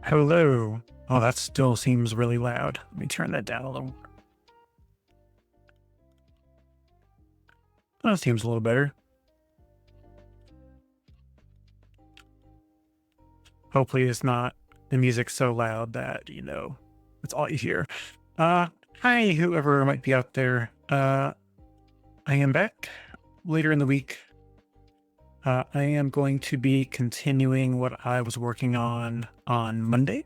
Hello. Oh, that still seems really loud. Let me turn that down a little. That seems a little better. Hopefully it's not the music so loud that, it's all you hear. Hi, whoever might be out there. I am back later in the week. I am going to be continuing what I was working on Monday.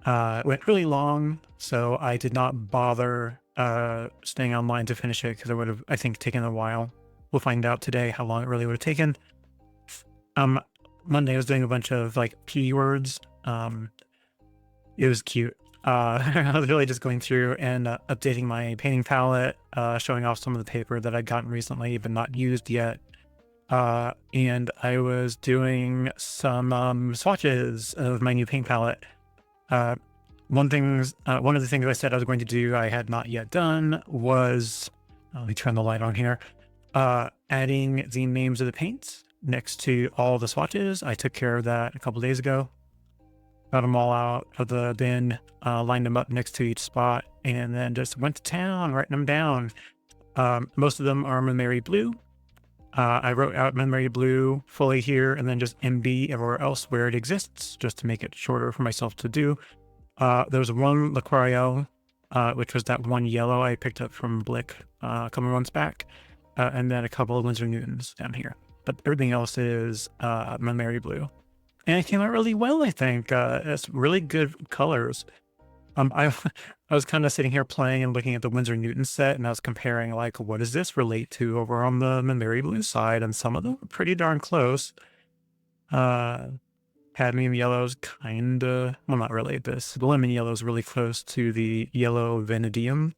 It went really long, so I did not bother staying online to finish it because it would have, I think, taken a while. We'll find out today how long it really would have taken. Monday I was doing a bunch of like P words. It was cute. I was really just going through and updating my painting palette, showing off some of the paper that I'd gotten recently but not used yet. And I was doing some swatches of my new paint palette. One of the things I said I was going to do I had not yet done was, let me turn the light on here, adding the names of the paints next to all the swatches. I took care of that a couple days ago. Got them all out of the bin, lined them up next to each spot, and then just went to town writing them down. Most of them are Mary Blue. I wrote out memory blue fully here and then just MB everywhere else where it exists, just to make it shorter for myself to do. There was one L'Oreal, which was that one yellow I picked up from Blick a couple months back, and then a couple of Winsor Newtons down here. But everything else is memory blue. And it came out really well, I think. It's really good colors. I I was kind of sitting here playing and looking at the Winsor Newton set, and I was comparing like, what does this relate to over on the Memory Blue side? And some of them were pretty darn close. Cadmium yellow's kinda, well, not really. The lemon yellow is really close to the yellow vanadium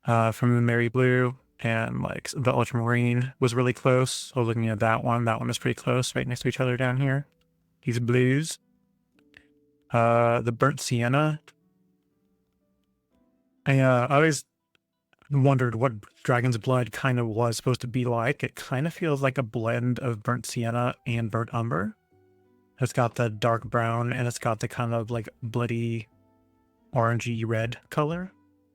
from Memory Blue, and like the ultramarine was really close. So looking at that one is pretty close, right next to each other down here. These blues. The burnt sienna. I always wondered what Dragon's Blood kind of was supposed to be like. It kind of feels like a blend of burnt sienna and burnt umber. It's got the dark brown and it's got the kind of like bloody orangey red color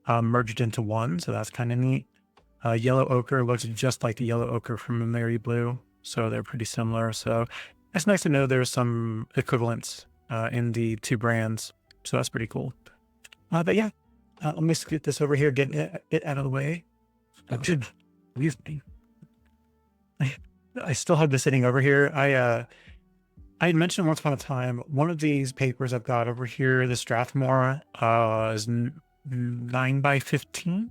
merged into one, so that's kind of neat. Yellow ochre looks just like the yellow ochre from Memory Blue, so they're pretty similar. So it's nice to know there's some equivalents in the two brands, so that's pretty cool. But yeah, let me scoot this over here, get it out of the way. Excuse me. I still have this sitting over here. I had mentioned once upon a time, one of these papers I've got over here, this Strathmore, is 9 by 15.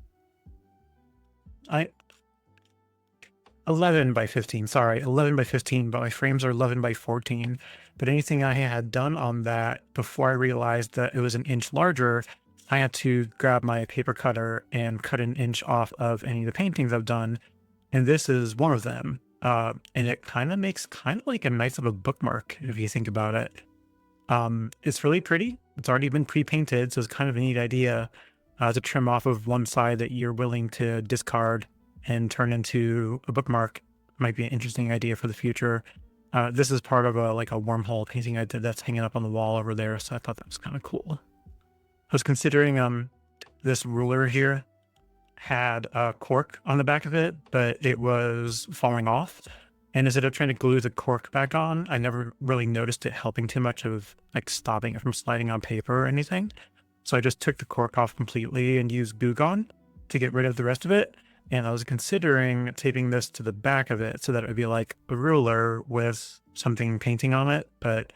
11 by 15, sorry, 11 by 15, but my frames are 11 by 14. But anything I had done on that before I realized that it was an inch larger, I had to grab my paper cutter and cut an inch off of any of the paintings I've done. And this is one of them. And it kind of makes kind of like a nice little bookmark if you think about it. It's really pretty. It's already been pre-painted, so it's kind of a neat idea to trim off of one side that you're willing to discard and turn into a bookmark. Might be an interesting idea for the future. This is part of a wormhole painting I did that's hanging up on the wall over there, so I thought that was kind of cool. I was considering this ruler here had a cork on the back of it, but it was falling off. And instead of trying to glue the cork back on, I never really noticed it helping too much of like stopping it from sliding on paper or anything. So I just took the cork off completely and used Goo Gone to get rid of the rest of it. And I was considering taping this to the back of it so that it would be like a ruler with something painting on it. But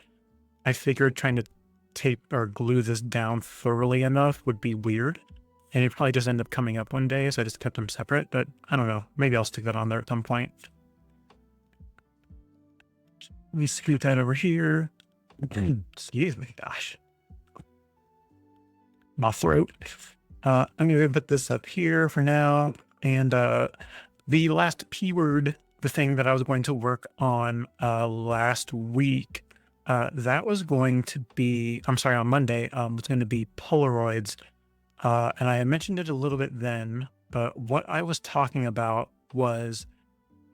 I figured trying to tape or glue this down thoroughly enough would be weird. And it probably just ended up coming up one day, so I just kept them separate. But I don't know. Maybe I'll stick that on there at some point. Let me scoot that over here. Excuse me, gosh. My throat. I'm going to put this up here for now. And the last P word, the thing that I was going to work on last week, that was going to be, on Monday, was going to be Polaroids. And I mentioned it a little bit then, but what I was talking about was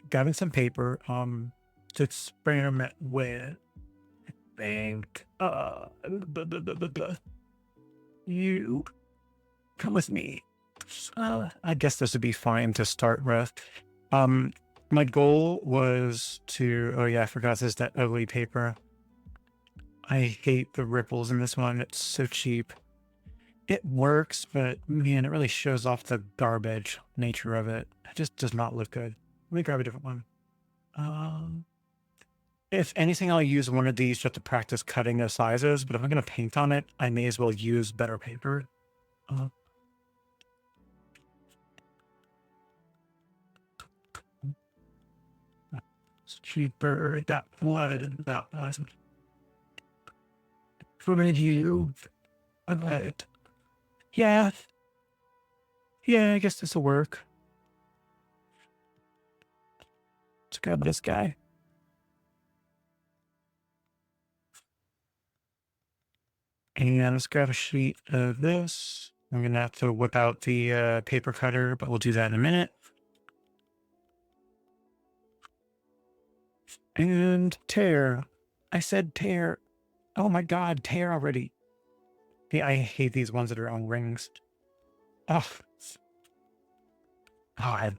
grabbing some paper to experiment with. I think you come with me. I guess this would be fine to start with. My goal was to, oh yeah, I forgot this is that ugly paper. I hate the ripples in this one. It's so cheap. It works, but man, it really shows off the garbage nature of it. It just does not look good. Let me grab a different one. If anything, I'll use one of these just to practice cutting the sizes, but if I'm going to paint on it, I may as well use better paper. It's cheaper, that one, that one. For you, yeah. Yeah, I guess this will work. Let's grab this guy. And let's grab a sheet of this. I'm going to have to whip out the paper cutter, but we'll do that in a minute. And tear. I said tear. Oh my God, tear already. Yeah, I hate these ones that are on rings. Oh. Oh,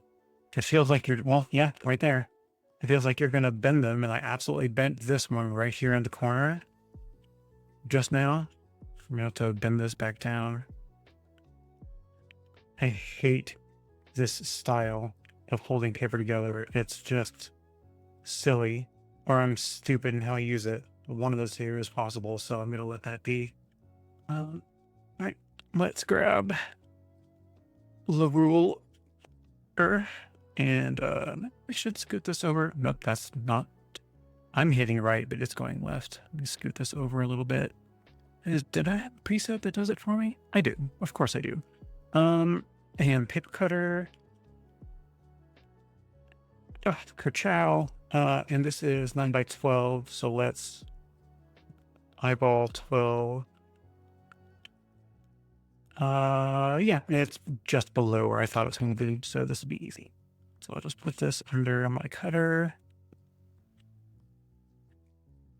it feels like you're, well, yeah, right there. It feels like you're going to bend them, and I absolutely bent this one right here in the corner just now. I'm going to have to bend this back down. I hate this style of holding paper together. It's just silly, or I'm stupid in how I use it. One of those two is possible, so I'm going to let that be. All right, let's grab the ruler, and we should scoot this over. Nope, that's not. I'm hitting right, but it's going left. Let me scoot this over a little bit. Did I have a preset that does it for me? I do. Of course I do. And paper cutter. Ka-chow. And this is 9 by 12, so let's eyeball 12. Yeah, it's just below where I thought it was going to be, so this will be easy. So I'll just put this under my cutter.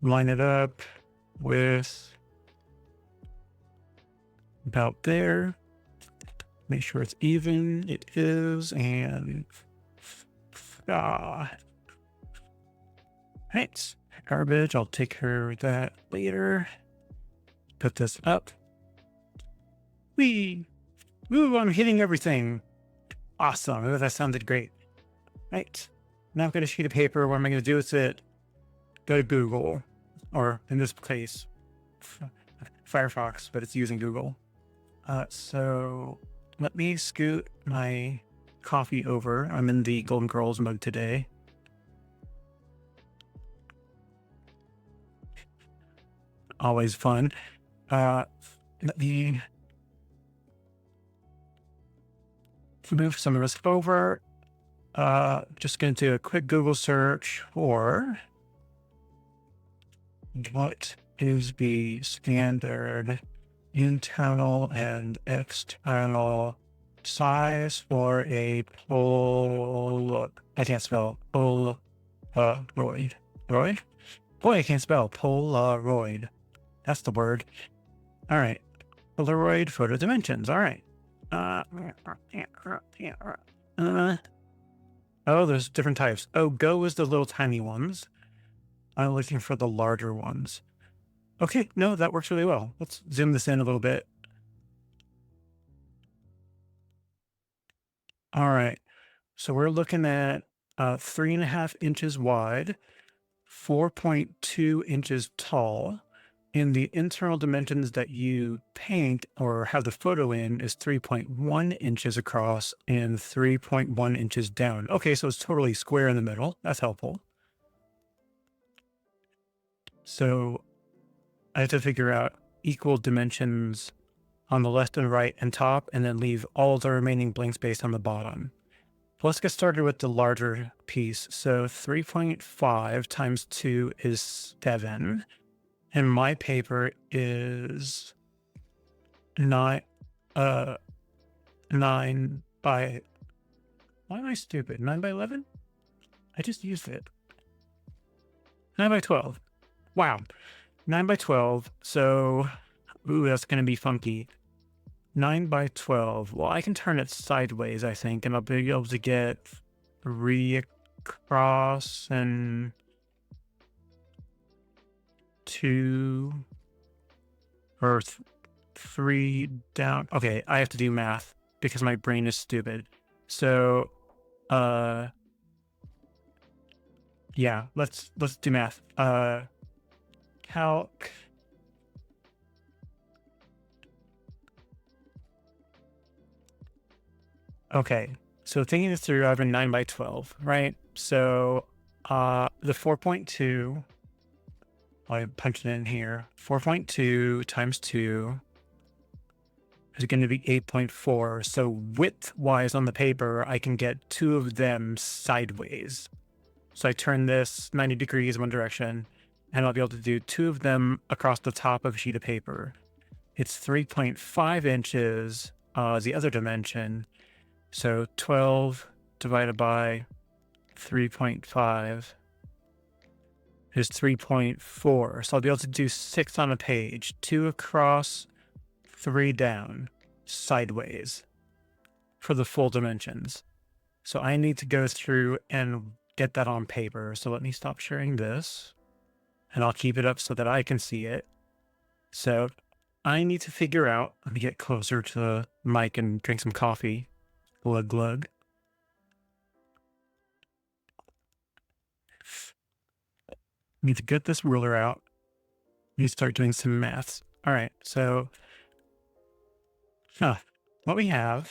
Line it up with about there. Make sure it's even. It is, and right, garbage. I'll take care of that later. Put this up. Whee! Ooh, I'm hitting everything. Awesome. Ooh, that sounded great. Right. Now I've got a sheet of paper. What am I going to do with it? Go to Google, or in this case, Firefox, but it's using Google. So let me scoot my coffee over. I'm in the Golden Girls mug today. Always fun. Let me move some of this over. Just going to do a quick Google search for what is the standard internal and external size for a I can't spell Polaroid. Roid? Boy, I can't spell Polaroid. That's the word. All right. Polaroid photo dimensions. All right. Oh, there's different types. Oh, Go is the little tiny ones. I'm looking for the larger ones. Okay, no, that works really well. Let's zoom this in a little bit. All right. So we're looking at 3.5 inches wide, 4.2 inches tall. And the internal dimensions that you paint or have the photo in is 3.1 inches across and 3.1 inches down. Okay, so it's totally square in the middle. That's helpful. So I have to figure out equal dimensions on the left and right and top, and then leave all the remaining blank space on the bottom. Let's get started with the larger piece. So 3.5 times 2 is 7. And my paper is 9 by, why am I stupid? 9 by 11? I just used it. 9 by 12. Wow. 9 by 12. So, ooh, that's going to be funky. 9 by 12. Well, I can turn it sideways, I think, and I'll be able to get 3 across and 2 or 3 down. Okay, I have to do math because my brain is stupid. So, yeah, let's do math. Calc. Okay, so thinking this through, I have a 9 by 12, right? So, the 4.2. I punched it in here. 4.2 times 2 is going to be 8.4. So width-wise on the paper, I can get 2 of them sideways. So I turn this 90 degrees one direction, and I'll be able to do 2 of them across the top of a sheet of paper. It's 3.5 inches, the other dimension. So 12 divided by 3.5. is 3.4. So I'll be able to do 6 on a page, 2 across, 3 down, sideways for the full dimensions. So I need to go through and get that on paper. So let me stop sharing this and I'll keep it up so that I can see it. So I need to figure out, let me get closer to the mic and drink some coffee. Glug glug. Need to get this ruler out. Need to start doing some maths. All right, so what we have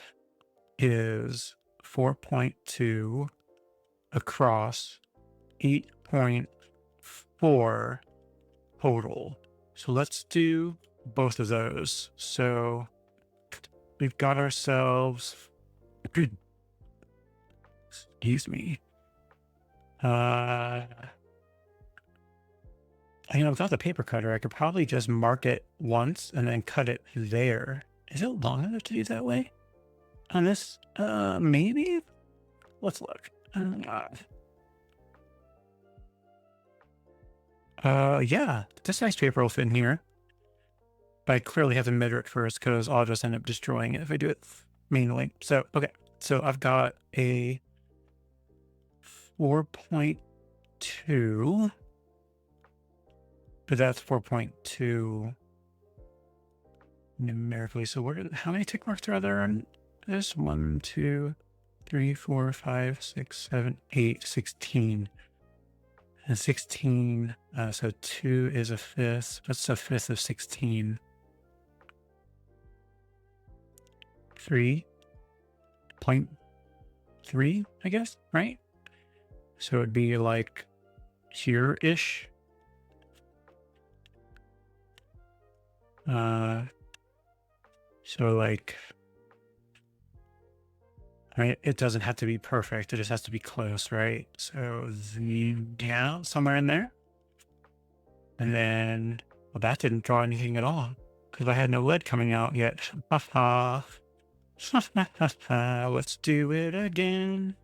is 4.2 across 8.4 total. So let's do both of those. So we've got ourselves, excuse me. Without the paper cutter, I could probably just mark it once and then cut it there. Is it long enough to do that way? On this, maybe? Let's look. Yeah, this size paper will fit in here. But I clearly have to measure it first because I'll just end up destroying it if I do it manually. So, okay. So I've got a 4.2. But that's 4.2 numerically. So how many tick marks are there on this? 1, 2, 3, 4, 5, 6, 7, 8, 16. And 16, so 2 is a fifth. What's a fifth of 16? 3.3, I guess, right? So it'd be like here-ish. So like, right, it doesn't have to be perfect. It just has to be close, right? So yeah, somewhere in there. And then, well, that didn't draw anything at all because I had no lead coming out yet. Let's do it again.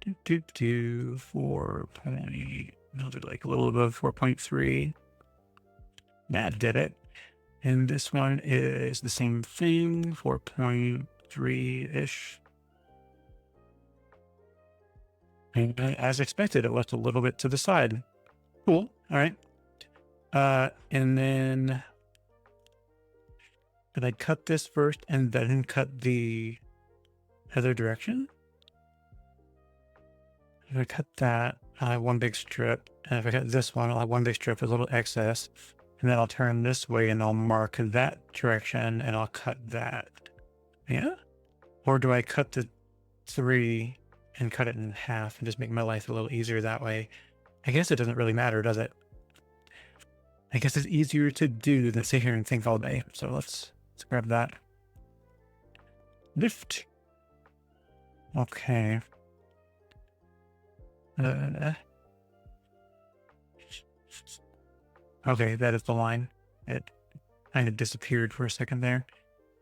4.8. I'll do like a little above 4.3. That did it. And this one is the same thing, 4.3-ish. And as expected, it left a little bit to the side. Cool. All right. And then did I cut this first and then cut the other direction? If I cut that, I have one big strip. And if I cut this one, I'll have one big strip with a little excess. And then I'll turn this way and I'll mark that direction and I'll cut that. Yeah? Or do I cut the 3 and cut it in half and just make my life a little easier that way? I guess it doesn't really matter, does it? I guess it's easier to do than sit here and think all day. So let's grab that. Lift. Okay. Okay, that is the line. It kind of disappeared for a second there.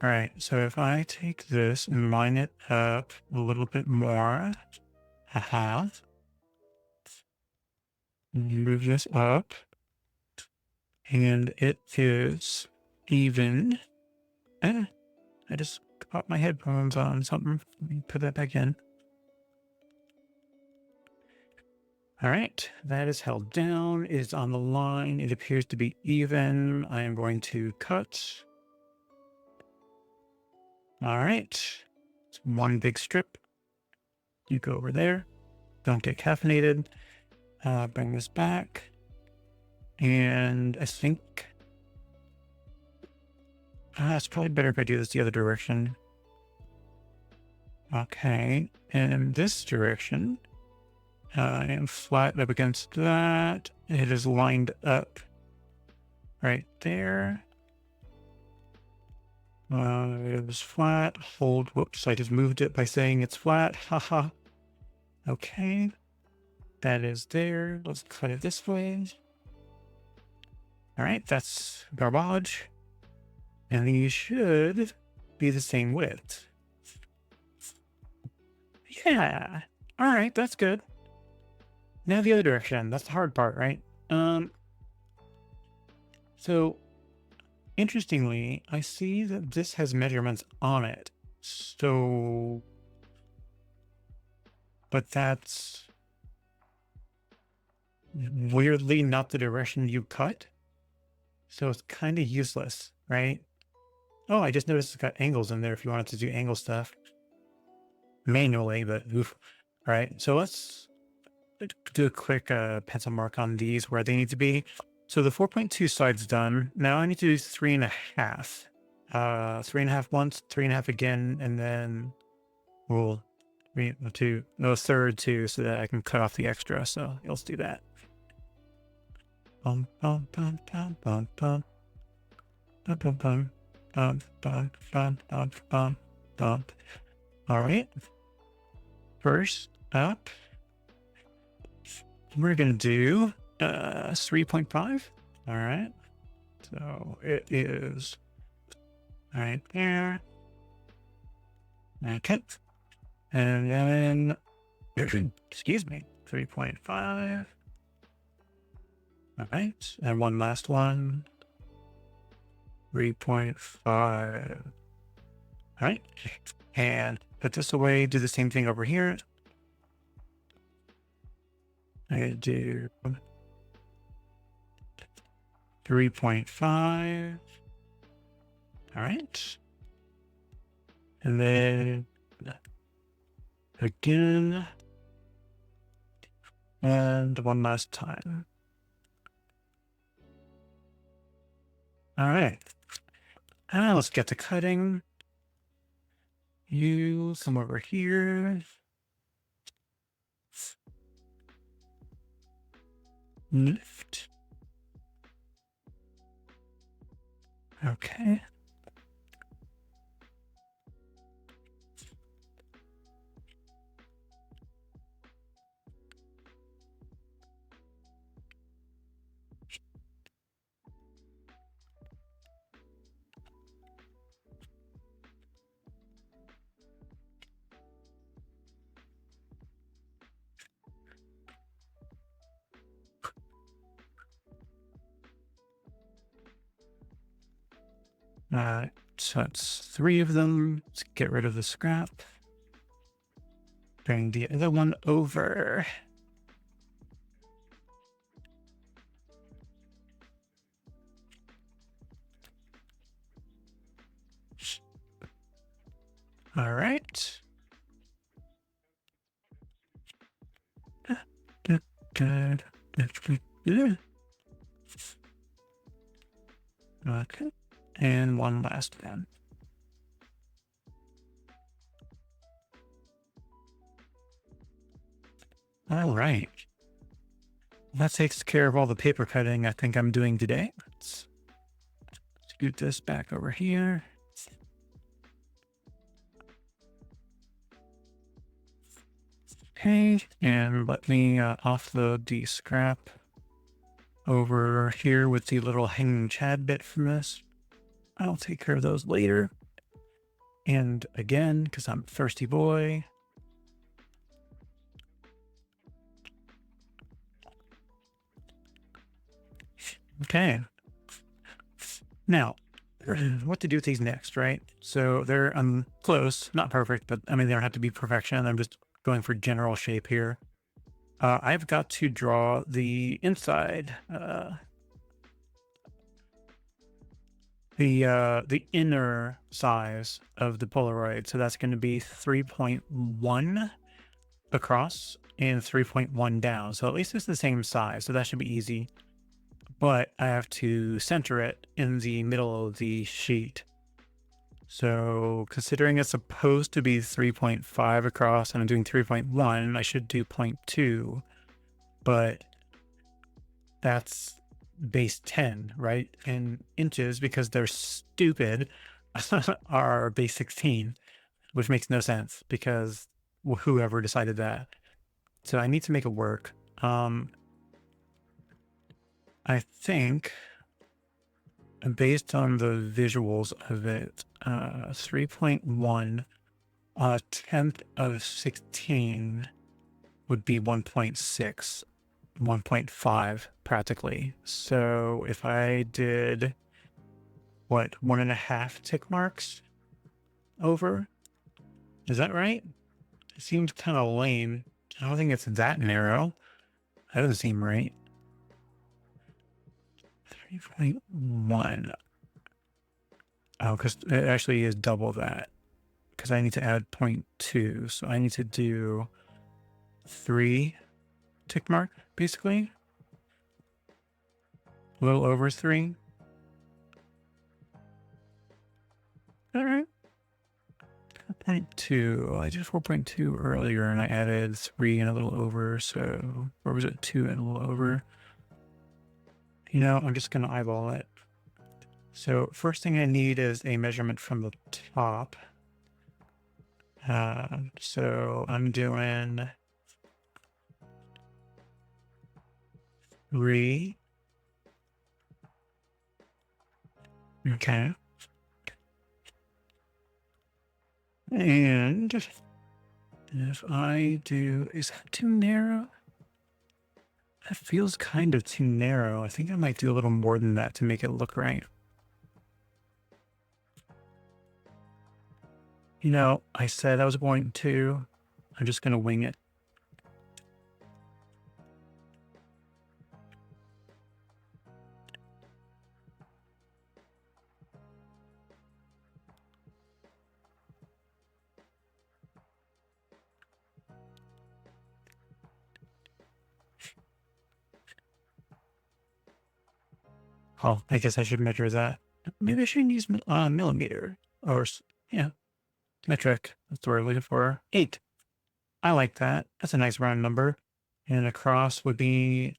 All right, so if I take this and line it up a little bit more, move this up, and it is even. I just got my headphones on something. Let me put that back in. All right, that is held down. It is on the line. It appears to be even. I am going to cut. All right, it's one big strip. You go over there. Don't get caffeinated. Bring this back. And I think it's probably better if I do this the other direction. Okay, and this direction. I am flat up against that. It is lined up right there. It was flat. Hold. Whoops, I just moved it by saying it's flat. Haha. Okay. That is there. Let's cut it this way. All right, that's garbage. And these should be the same width. Yeah. All right, that's good. Now the other direction. That's the hard part, right? So interestingly, I see that this has measurements on it. So, but that's weirdly not the direction you cut. So it's kind of useless, right? Oh, I just noticed it's got angles in there if you wanted to do angle stuff manually, but oof. All right, so let's do a quick pencil mark on these where they need to be. So the 4.2 side's done. Now I need to do 3.5. 3.5 once, 3.5 again, and then we'll two, no, third two, so that I can cut off the extra. So let's do that. Bum, bum, bum, bum, bum, bum. Bum, bum, bum. Bum, bum, bum, bum, bum, bum. All right. First up, we're going to do 3.5. All right. So it is right there. Okay. And then, excuse me, 3.5. All right. And one last one. 3.5. All right. And put this away. Do the same thing over here. I do 3.5. All right. And then again. And one last time. All right. Let's get to cutting. You come over here. Lift. Okay. So that's 3 of them. Let's get rid of the scrap. Bring the other one over. All right. Good. Okay. And one last one. All right. That takes care of all the paper cutting I think I'm doing today. Let's scoot this back over here. Okay, and let me offload the scrap over here with the little hanging chad bit from this. I'll take care of those later. And again, because I'm a thirsty boy. Okay. Now, what to do with these next, right? So they're close, not perfect, but I mean, they don't have to be perfection. I'm just going for general shape here. I've got to draw the inside, the inner size of the Polaroid. So that's going to be 3.1 across and 3.1 down. So at least it's the same size. So that should be easy. But I have to center it in the middle of the sheet. So considering it's supposed to be 3.5 across and I'm doing 3.1, I should do 0.2, but that's base 10, right? And inches, because they're stupid, are base 16, which makes no sense because whoever decided that. So I need to make it work. I think based on the visuals of it, 3.1, a tenth of 16 would be 1.6, 1.5 practically. So if I did, what, 1.5 tick marks over? Is that right? It seems kind of lame. I don't think it's that narrow. That doesn't seem right. 3.1. Oh, because it actually is double that. Because I need to add 0.2. So I need to do 3 tick mark, basically. A little over 3. All right. 0.2. I did 4.2 earlier and I added 3 and a little over. So, or was it 2 and a little over? You know, I'm just going to eyeball it. So first thing I need is a measurement from the top. So I'm doing 3. Okay. And if I do, is that too narrow? That feels kind of too narrow. I think I might do a little more than that to make it look right. You know, I said I was going to. I'm just going to wing it. Oh, I guess I should measure that. Maybe I should use millimeter or, yeah, metric. That's what we're looking for. 8. I like that. That's a nice round number. And across would be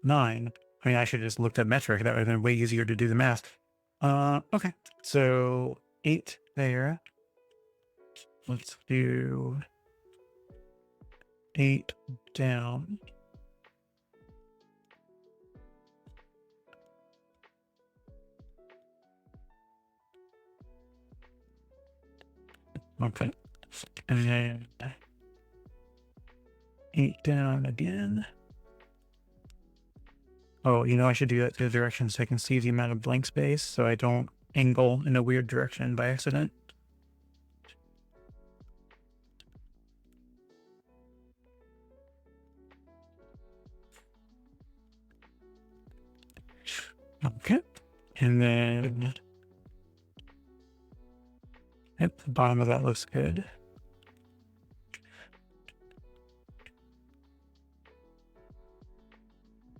9. I mean, I should have just looked at metric. That would have been way easier to do the math. Okay. So 8 there. Let's do 8 down. Okay. And then 8 down again. Oh, you know, I should do that to the direction so I can see the amount of blank space so I don't angle in a weird direction by accident. Okay. And then yep, the bottom of that looks good.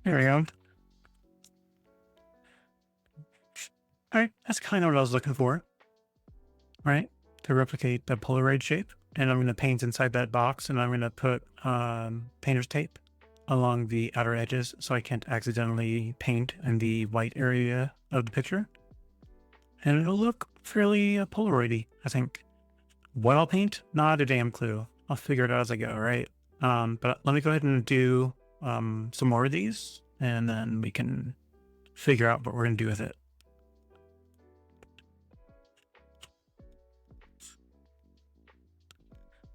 There we go. All right, that's kind of what I was looking for, right? To replicate the Polaroid shape. And I'm going to paint inside that box and I'm going to put painter's tape along the outer edges so I can't accidentally paint in the white area of the picture. And it'll look fairly Polaroid-y, I think. What I'll paint? Not a damn clue. I'll figure it out as I go, right? But let me go ahead and do some more of these and then we can figure out what we're going to do with it.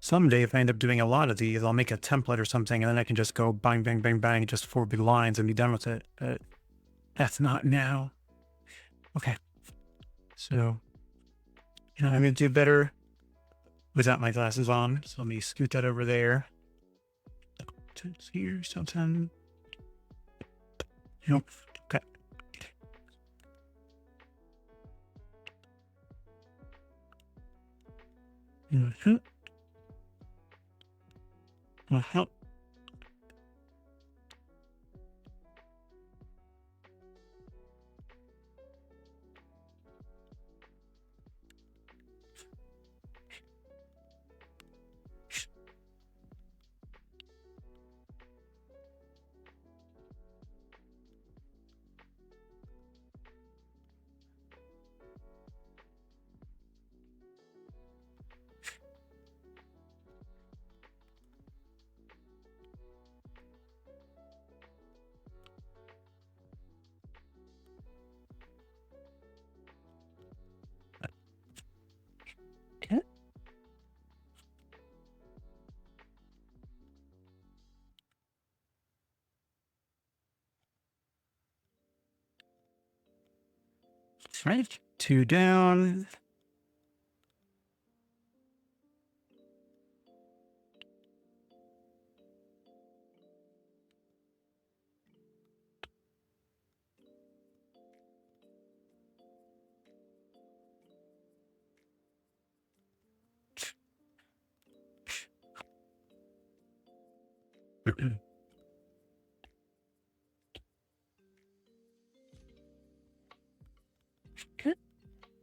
Someday, if I end up doing a lot of these, I'll make a template or something, and then I can just go bang, bang, bang, bang, just 4 big lines and be done with it. But that's not now. Okay. So, you know, I'm going to do better without my glasses on. So let me scoot that over there. It's here, something. Nope. Okay. Mm-hmm. Uh-huh. Okay. Right. 2 down.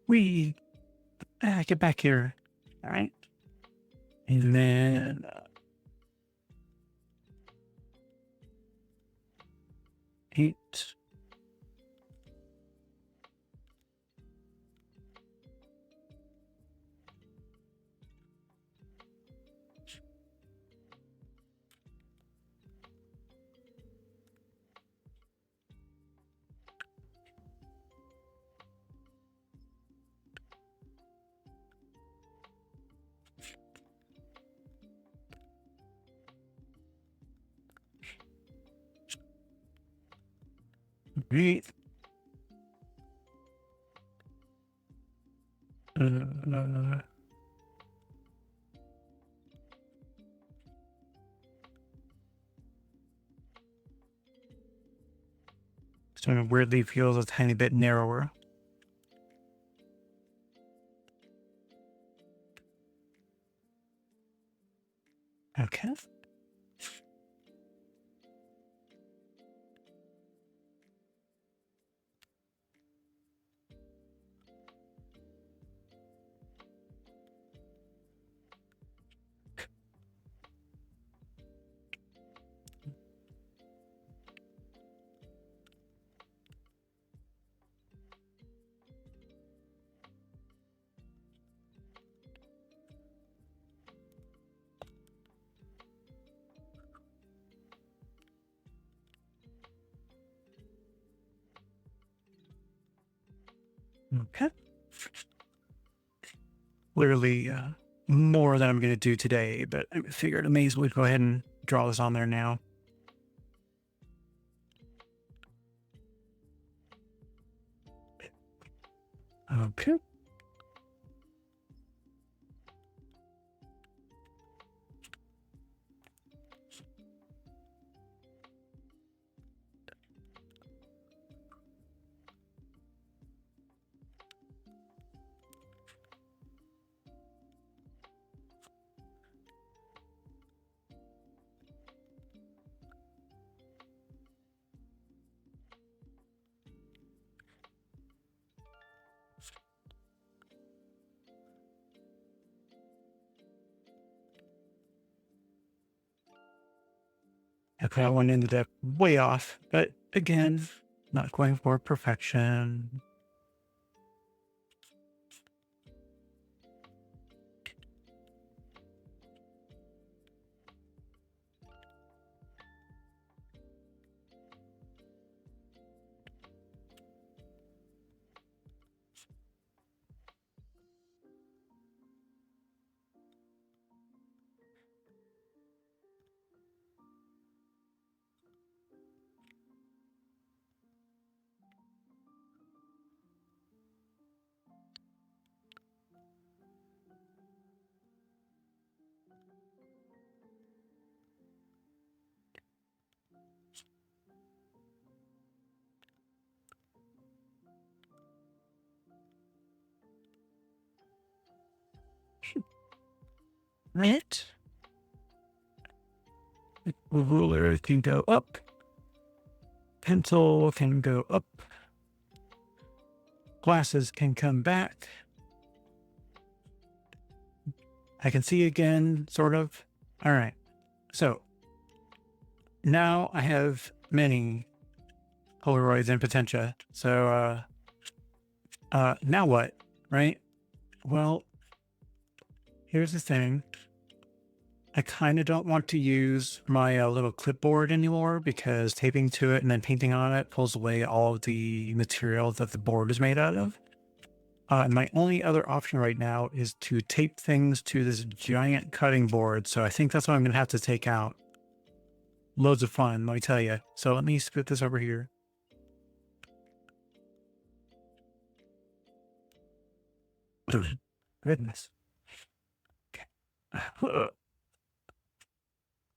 We get back here. All right. And then 8. Eight. So it weirdly feels a tiny bit narrower. Okay. Okay. Clearly, more than I'm going to do today, but I figured I may as well go ahead and draw this on there now. Okay. Okay, I went into that way off, but again, not going for perfection. Right? Ruler can go up. Pencil can go up. Glasses can come back. I can see again, sort of. All right. So now I have many Polaroids in Potentia. So now what? Right? Well, here's the thing. I kind of don't want to use my little clipboard anymore because taping to it and then painting on it pulls away all of the material that the board is made out of. And my only other option right now is to tape things to this giant cutting board. So I think that's what I'm going to have to take out. Loads of fun, let me tell you. So let me spit this over here. Goodness. Okay.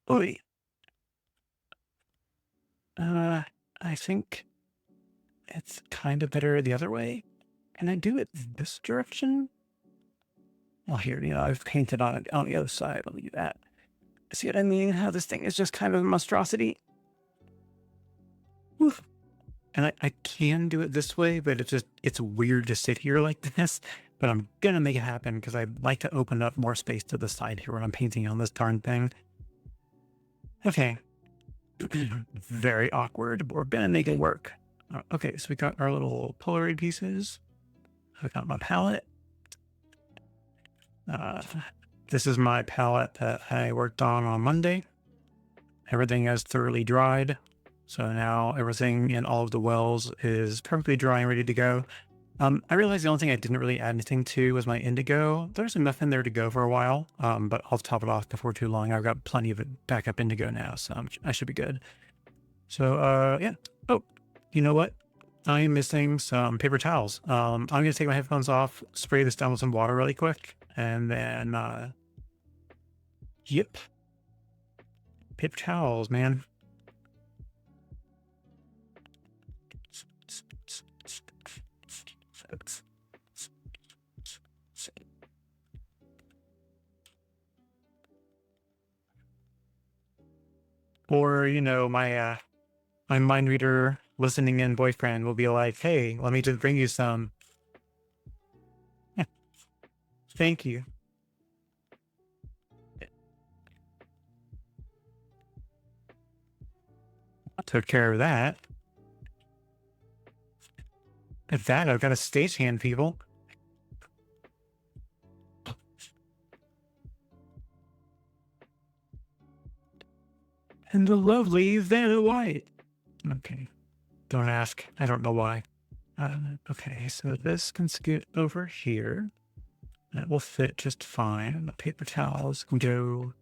Oy. I think it's kind of better the other way. Can I do it this direction? Well, here, I've painted on it on the other side. Let me do that. See what I mean? How this thing is just kind of a monstrosity. Woof. And I can do it this way, but it's weird to sit here like this. But I'm gonna make it happen because I'd like to open up more space to the side here when I'm painting on this darn thing. Okay. Very awkward, but we're gonna make it work. Okay, so we got our little Polaroid pieces. I got my palette. This is my palette that I worked on Monday. Everything has thoroughly dried. So now everything in all of the wells is perfectly dry and ready to go. I realized the only thing I didn't really add anything to was my indigo. There's enough in there to go for a while, but I'll top it off before too long. I've got plenty of it backup indigo now, so I should be good. So, yeah. Oh, you know what? I am missing some paper towels. I'm going to take my headphones off, spray this down with some water really quick, and then, yep. Paper towels, man. Or, my mind reader listening in boyfriend will be like, hey, let me just bring you some. Yeah. Thank you. I took care of that. At that, I've got a stagehand, people. And the lovely Vanna White. Okay. Don't ask. I don't know why. Okay, so this can scoot over here. That will fit just fine. The paper towels can go...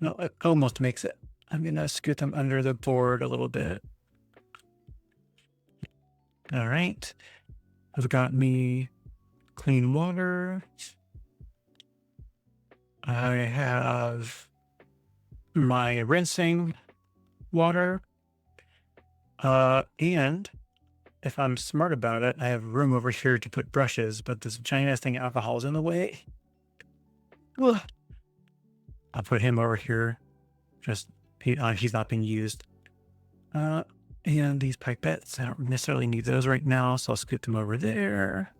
No, it almost makes it. I'm going to scoot them under the board a little bit. All right. I've got me clean water. I have my rinsing water. And if I'm smart about it, I have room over here to put brushes, but this giant ass thing of alcohol is in the way. Ugh. I'll put him over here. Just, he's not being used. And these pipettes, I don't necessarily need those right now, so I'll scoot them over there.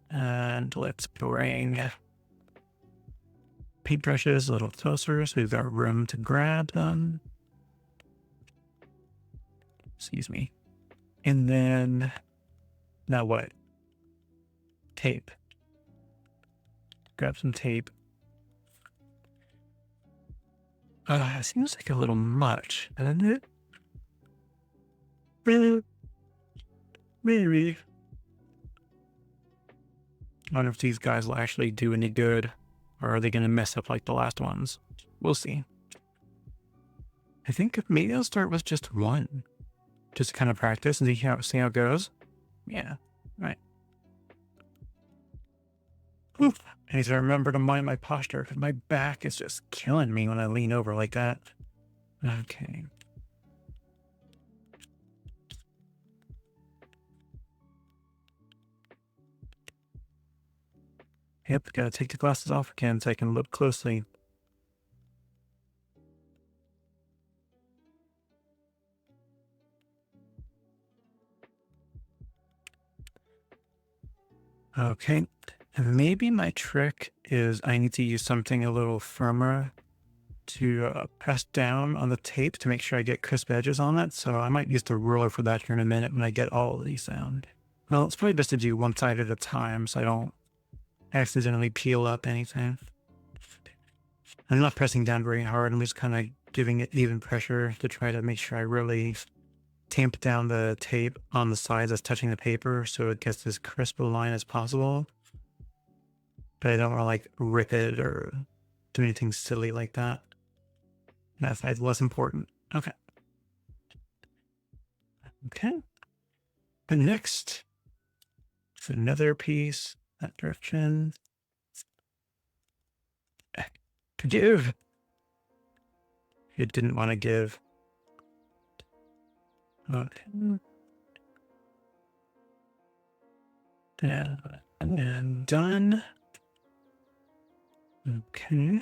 And let's bring paintbrushes a little closer so we've got room to grab them. Excuse me. And then, now what? Tape. Grab some tape. It seems like a little much, doesn't it? Really? Maybe. I wonder if these guys will actually do any good, or are they going to mess up like the last ones? We'll see. I think maybe I'll start with just one. Just to kind of practice and see how it goes. Yeah, right. Oof. I need to remember to mind my posture because my back is just killing me when I lean over like that. Okay. Yep, gotta take the glasses off again so I can look closely. Okay, maybe my trick is I need to use something a little firmer to press down on the tape to make sure I get crisp edges on it. So I might use the ruler for that here in a minute when I get all of these down. Well, it's probably best to do one side at a time so I don't accidentally peel up anything. I'm not pressing down very hard. I'm just kind of giving it even pressure to try to make sure I really tamp down the tape on the sides that's touching the paper so it gets as crisp a line as possible. But I don't want to like rip it or do anything silly like that. That side's less important. Okay. Okay. And next, it's another piece that direction. Give. It didn't want to give. Okay. And done. Okay.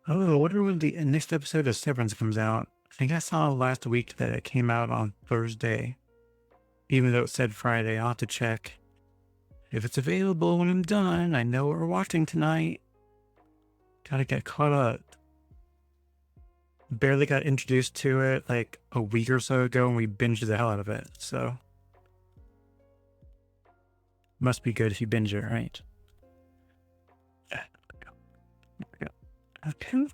Oh, I wonder when the next episode of Severance comes out. I think I saw last week that it came out on Thursday, even though it said Friday. I'll have to check if it's available when I'm done. I know what we're watching tonight. Gotta get caught up. Barely got introduced to it like a week or so ago, and we binged the hell out of it. So must be good if you binge it, right? Okay.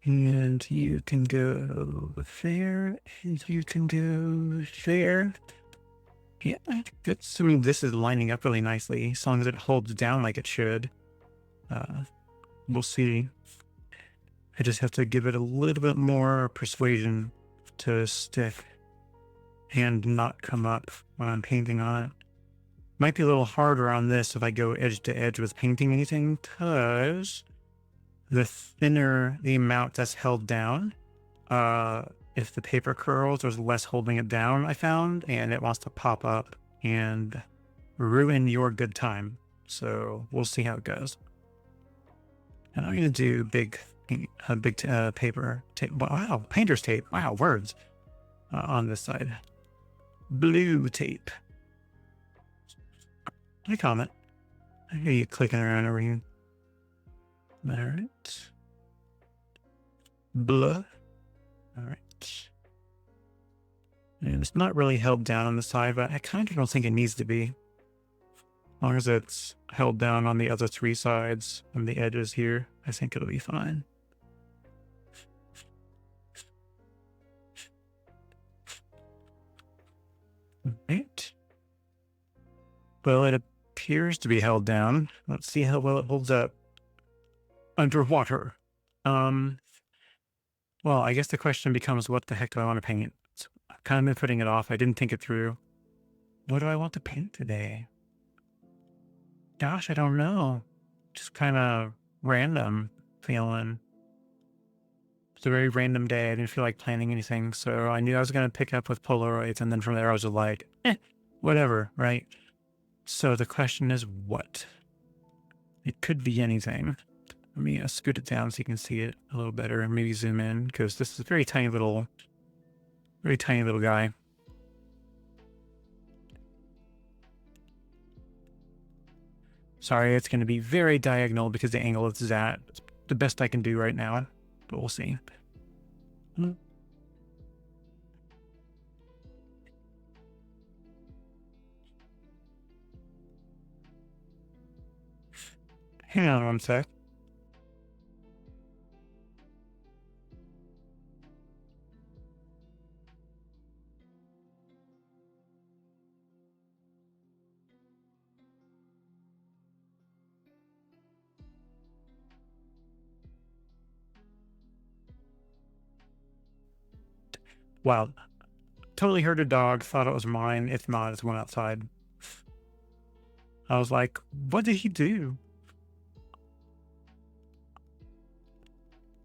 And you can go there, and you can go there. Yeah, good. So this is lining up really nicely, as long as it holds down like it should. We'll see. I just have to give it a little bit more persuasion to stick and not come up when I'm painting on it. Might be a little harder on this if I go edge to edge with painting anything, because the thinner the amount that's held down, if the paper curls, there's less holding it down, I found, and it wants to pop up and ruin your good time. So we'll see how it goes. And I'm going to do big paper tape. Wow, painter's tape. Wow, words on this side. Blue tape. Hey, comment. I hear you clicking around over here. All right. Blah. All right. And it's not really held down on the side, but I kind of don't think it needs to be. As long as it's held down on the other three sides on the edges here, I think it'll be fine. Right. Well, it appears to be held down. Let's see how well it holds up underwater. Well, I guess the question becomes, what the heck do I want to paint? So I've kind of been putting it off. I didn't think it through. What do I want to paint today? Gosh, I don't know. Just kind of random feeling. It's a very random day. I didn't feel like planning anything. So I knew I was going to pick up with Polaroids. And then from there, I was like, whatever, right? So the question is, what? It could be anything. Let me scoot it down so you can see it a little better and maybe zoom in, because this is a very tiny little guy. Sorry, it's going to be very diagonal because the angle it's at. It's the best I can do right now, but we'll see. Hang on one sec. Wow. Totally heard a dog, thought it was mine. If not, it's one outside. I was like, what did he do?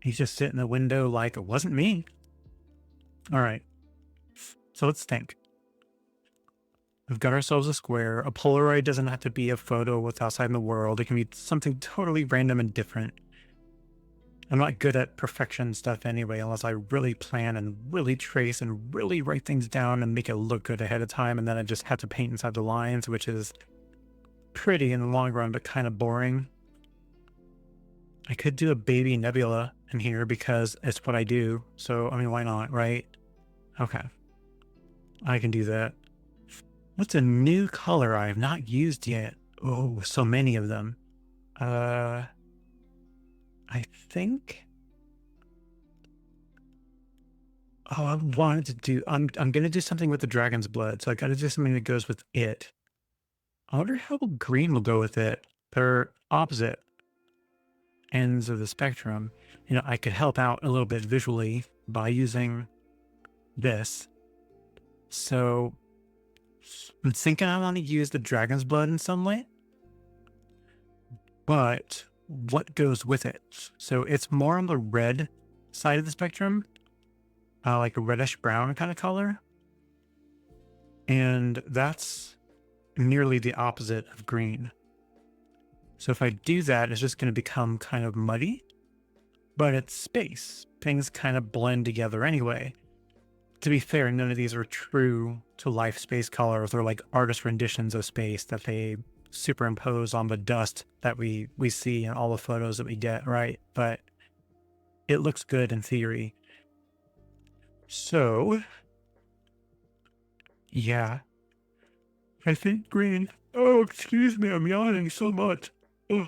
He's just sitting in the window like, it wasn't me. All right. So let's think. We've got ourselves a square. A Polaroid doesn't have to be a photo of what's outside in the world. It can be something totally random and different. I'm not good at perfection stuff anyway, unless I really plan and really trace and really write things down and make it look good ahead of time. And then I just have to paint inside the lines, which is pretty in the long run, but kind of boring. I could do a baby nebula in here because it's what I do. So, I mean, why not, right? Okay. I can do that. What's a new color I have not used yet? Oh, so many of them. I think. Oh, I wanted to do. I'm gonna do something with the dragon's blood, so I got to do something that goes with it. I wonder how green will go with it. They're opposite ends of the spectrum. You know, I could help out a little bit visually by using this. So I'm thinking I want to use the dragon's blood in some way, but what goes with it? So it's more on the red side of the spectrum, like a reddish brown kind of color. And that's nearly the opposite of green. So if I do that, it's just going to become kind of muddy. but it's space. Things kind of blend together anyway. To be fair, none of these are true to life space colors. They're like artist renditions of space that they superimpose on the dust that we see in all the photos that we get, right? But it looks good in theory. So, yeah, I think green. Oh, excuse me, I'm yawning so much. Oh,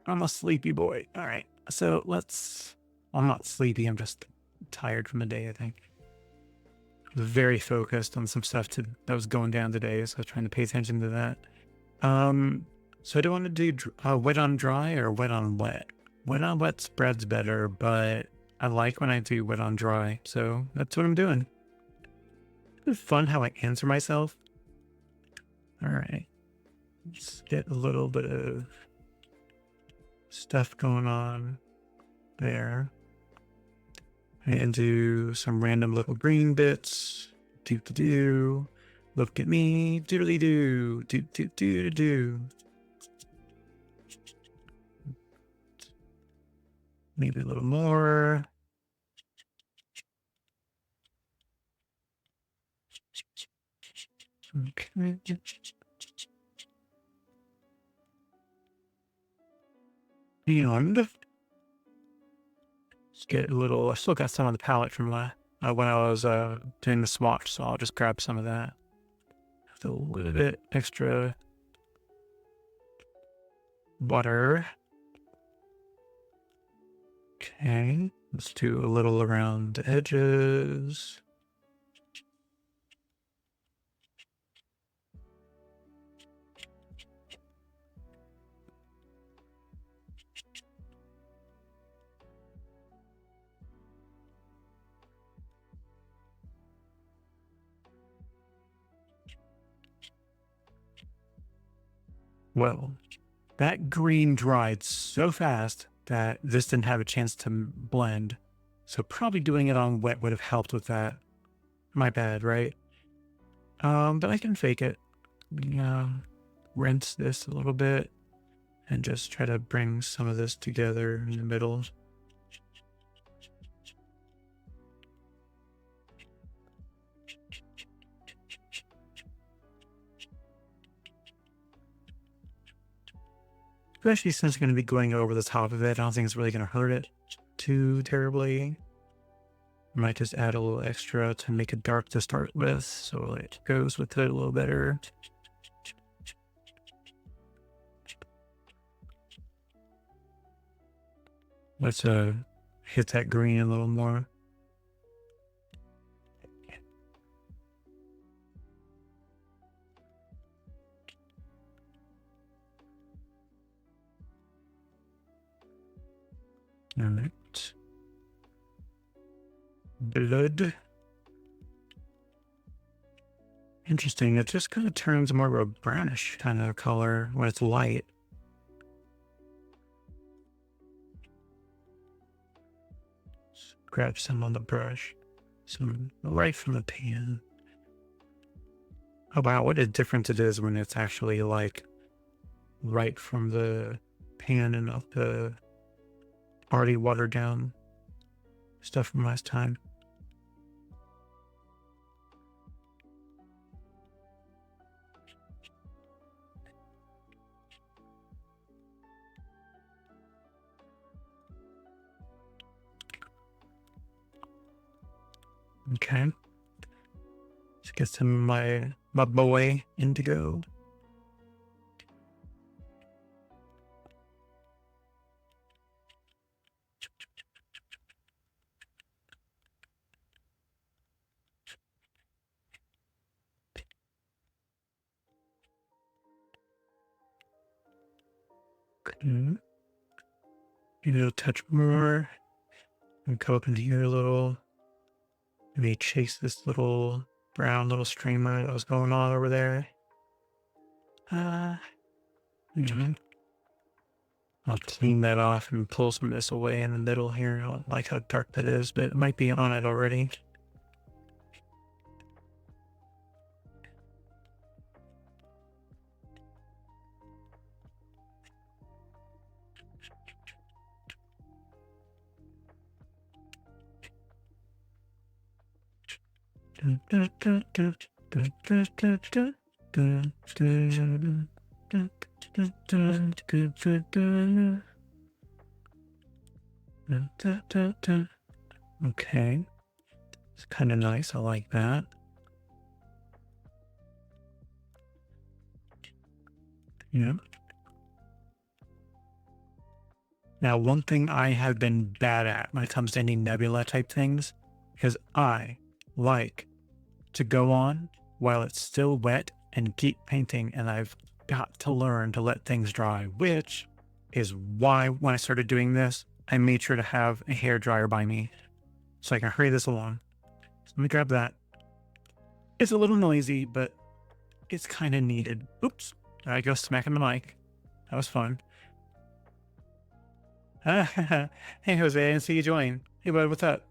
I'm a sleepy boy. All right, so I'm not sleepy, I'm just tired from the day, I think. I was very focused on some stuff that was going down today, so I was trying to pay attention to that. So I do want to do wet on dry or wet on wet. Wet on wet spreads better, but I like when I do wet on dry, so that's what I'm doing. It's fun how I answer myself. All right, let's get a little bit of stuff going on there. And do some random little green bits. Do. Look at me. Doodly do. Do. Maybe a little more. Okay. And let's get a little. I still got some on the palette from when I was doing the swatch, so I'll just grab some of that. With a little bit extra butter. Okay, let's do a little around the edges. Well, that green dried so fast that this didn't have a chance to blend. So probably doing it on wet would have helped with that. My bad, right? But I can fake it. Rinse this a little bit and just try to bring some of this together in the middle. Especially since it's going to be going over the top of it. I don't think it's really going to hurt it too terribly. Might just add a little extra to make it dark to start with, so it goes with it a little better. Let's hit that green a little more. All right. Blood. Interesting. It just kind of turns more of a brownish kind of color when it's light. Just grab some on the brush. Some right from the pan. Oh wow, what a difference it is when it's actually like right from the pan and not the already watered down stuff from last time. Okay. Let's get some of my boy indigo. Okay. A touch more. And come up into here a little. Maybe chase this little brown little streamer that was going on over there. I'll clean that off and pull some of this away in the middle here. I don't like how dark that is, but it might be on it already. Okay, it's kind of nice. I like that. Yeah. Now, one thing I have been bad at when it comes to any nebula type things, because I like to go on while it's still wet and keep painting, and I've got to learn to let things dry, which is why when I started doing this, I made sure to have a hair dryer by me so I can hurry this along. So let me grab that. It's a little noisy, but it's kind of needed. Oops. There I go, smacking the mic. That was fun. Hey, Jose, I didn't see you join. Hey, bud, what's up?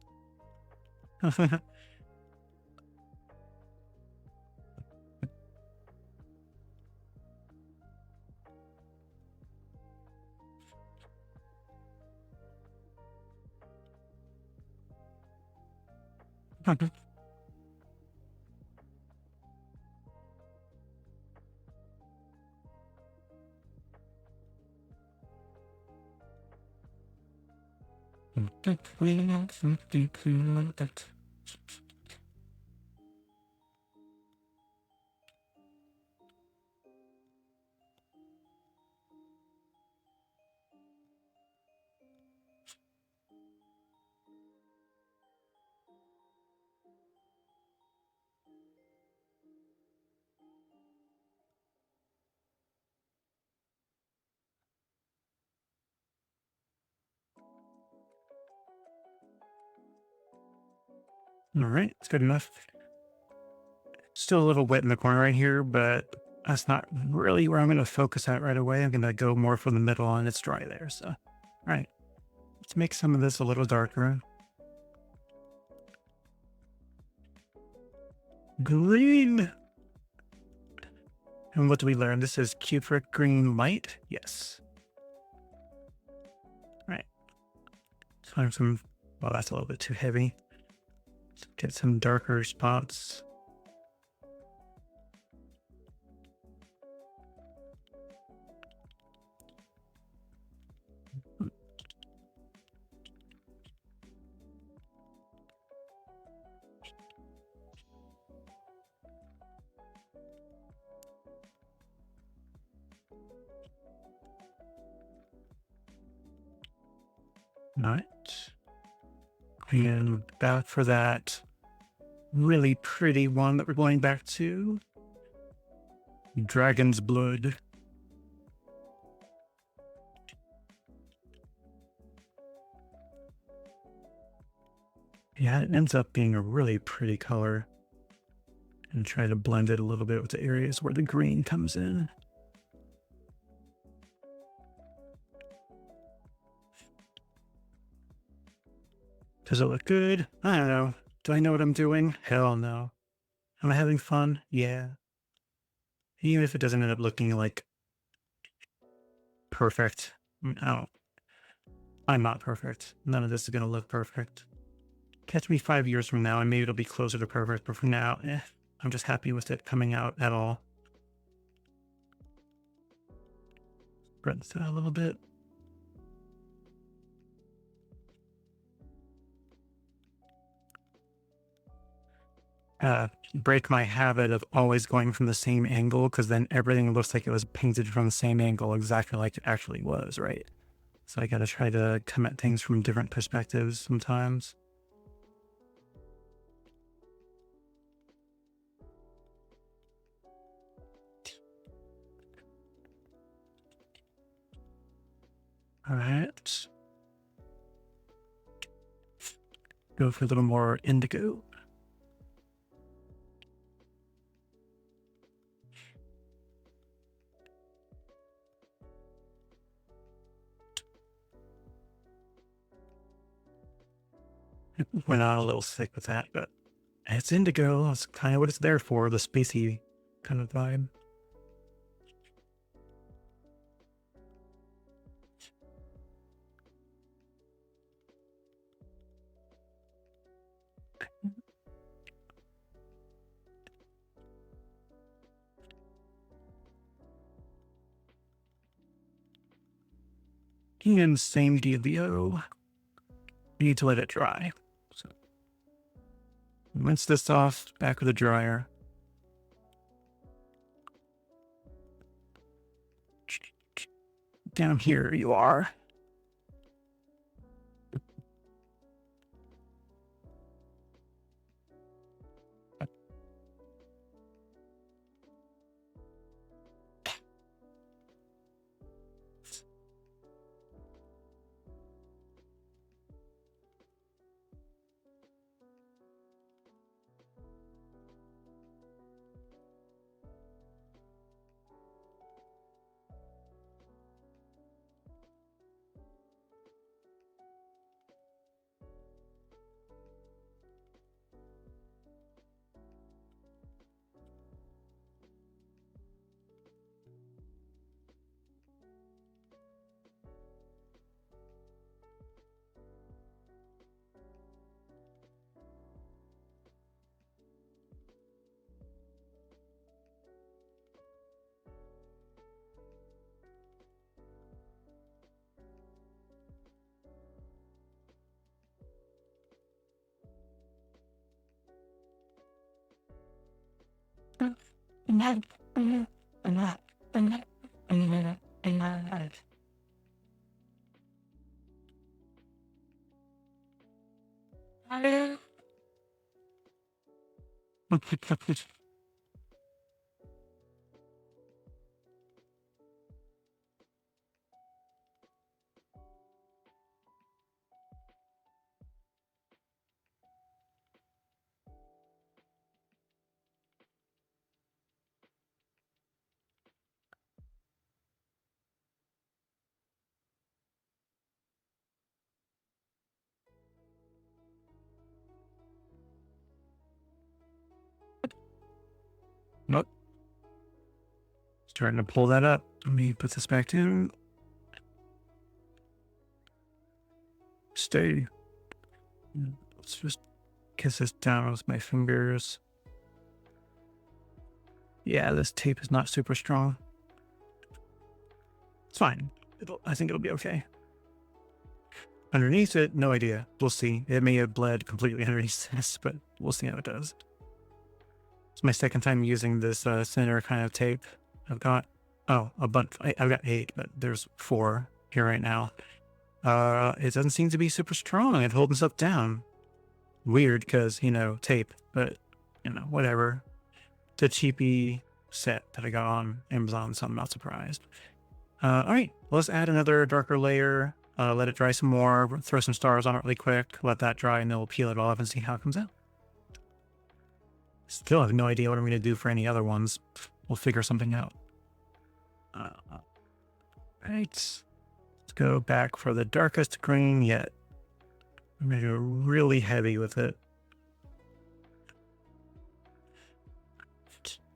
All right, it's good enough. Still a little wet in the corner right here, but that's not really where I'm going to focus at right away. I'm going to go more for the middle and it's dry there. So, all right, let's make some of this a little darker. Green. And what do we learn? This is cupric green light. Yes. All right. Let's find some, well, that's a little bit too heavy. Let's get some darker spots. All right. And back for that really pretty one that we're going back to. Dragon's blood. Yeah, it ends up being a really pretty color. And try to blend it a little bit with the areas where the green comes in. Does it look good? I don't know. Do I know what I'm doing? Hell no. Am I having fun? Yeah. Even if it doesn't end up looking like perfect. I mean, I'm not perfect. None of this is going to look perfect. Catch me 5 years from now and maybe it'll be closer to perfect, but for now, I'm just happy with it coming out at all. Spread this out a little bit. Break my habit of always going from the same angle, because then everything looks like it was painted from the same angle exactly like it actually was, right? So I gotta try to come at things from different perspectives sometimes. All right. Go for a little more indigo. Went on a little thick with that, but it's indigo. That's kind of what it's there for, the spacey kind of vibe. And same dealio. You need to let it dry. So rinse this off back with the dryer. Down here you are. Nope. Starting to pull that up. Let me put this back in. Stay. Let's just kiss this down with my fingers. Yeah, this tape is not super strong. It's fine. I think it'll be okay. Underneath it, no idea. We'll see. It may have bled completely underneath this, but we'll see how it does. It's my second time using this center kind of tape. I've got, a bunch. I've got 8, but there's 4 here right now. It doesn't seem to be super strong at holding stuff down. Weird, because, tape, but, whatever. It's a cheapy set that I got on Amazon, so I'm not surprised. All right, let's add another darker layer. Let it dry some more. Throw some stars on it really quick. Let that dry, and then we'll peel it off and see how it comes out. Still have no idea what I'm going to do for any other ones. We'll figure something out. Right. Let's go back for the darkest green yet. I'm going to go really heavy with it.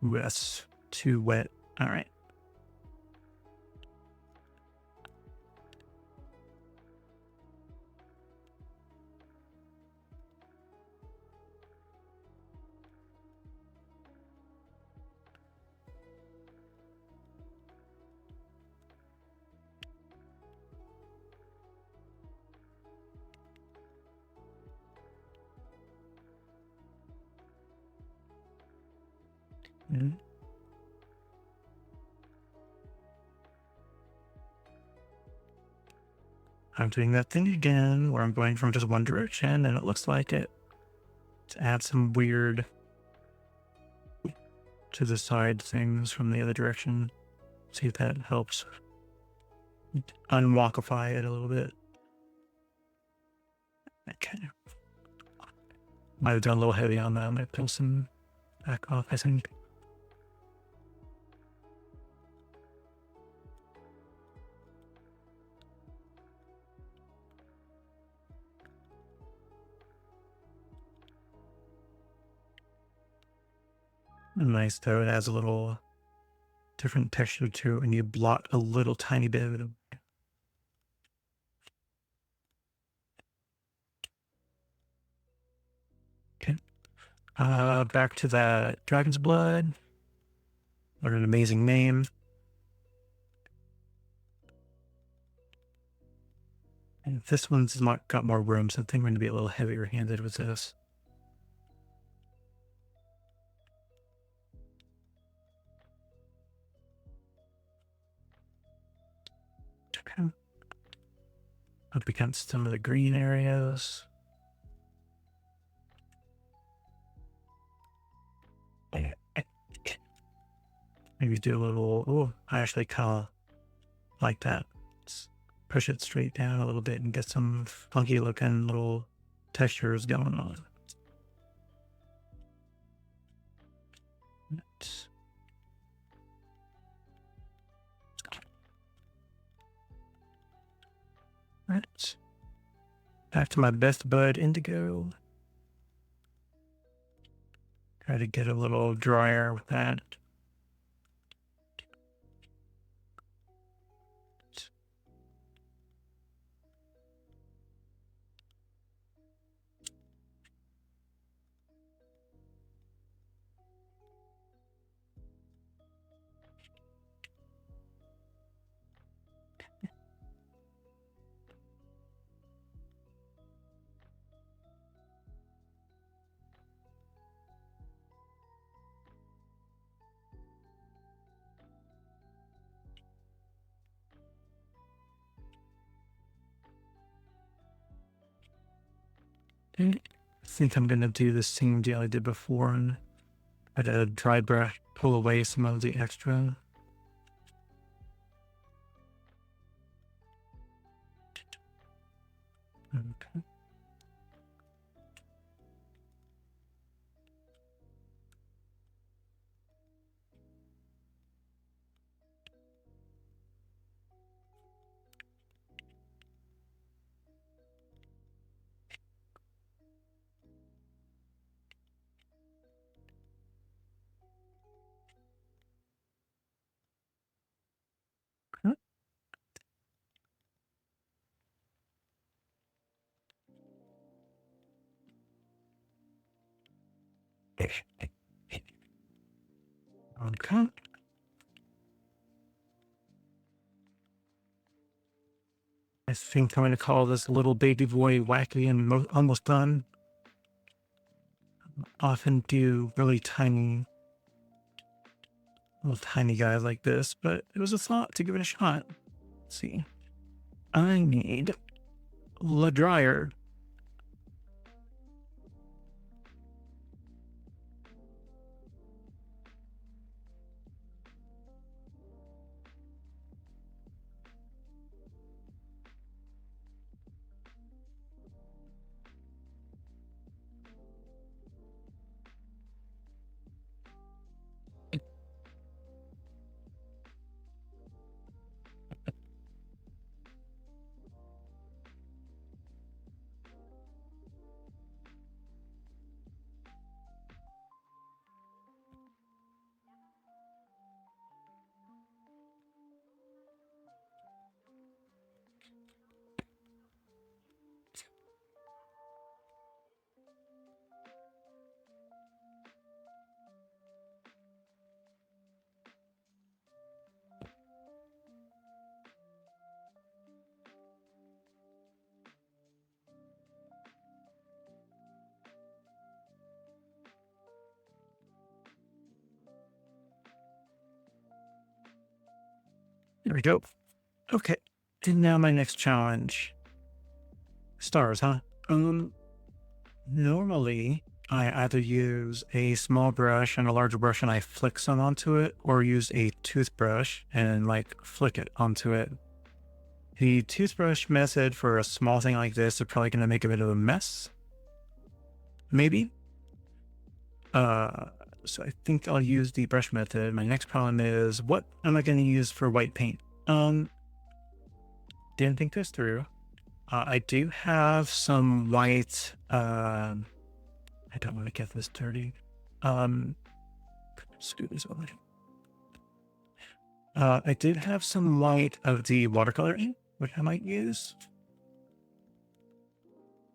That's too wet. All right. I'm doing that thing again where I'm going from just one direction and it looks like it. To add some weird to the side things from the other direction. See if that helps unwalkify it a little bit. Okay. Might have done a little heavy on that. I might peel some back off, I think. Nice though, it adds a little different texture to it, and you blot a little tiny bit of it. Okay. Back to that dragon's blood. What an amazing name. And this one's got more room, so I think we're going to be a little heavier handed with this. Okay. Up against some of the green areas. Maybe do a little, oh, I actually kind of like that. Let's push it straight down a little bit and get some funky looking little textures going on. Right. Back to my best bud indigo. Try to get a little drier with that. I think I'm going to do the same deal I did before and at a dry brush, pull away some of the extra. Okay. Okay. I think I'm going to call this little baby boy wacky and almost done. Often do really tiny, little tiny guys like this, but it was a thought to give it a shot. Let's see. I need the dryer. There we go. Okay. And now my next challenge. Stars, huh? Normally I either use a small brush and a larger brush and I flick some onto it, or use a toothbrush and like flick it onto it. The toothbrush method for a small thing like this is probably going to make a bit of a mess. Maybe. So I think I'll use the brush method. My next problem is, what am I going to use for white paint? Didn't think this through. I do have some white, I don't want to get this dirty. Let's do this one. I did have some white of the watercolor ink, which I might use.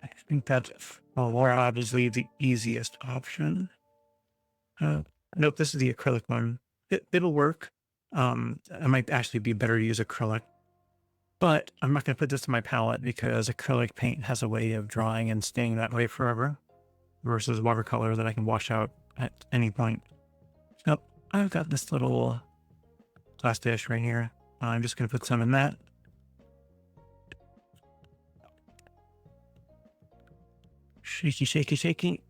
I think that's obviously the easiest option. Nope, this is the acrylic one. It'll work. I might actually be better to use acrylic. But I'm not going to put this in my palette because acrylic paint has a way of drying and staying that way forever versus watercolor that I can wash out at any point. So I've got this little glass dish right here. I'm just going to put some in that. Shaky, shaky, shaky.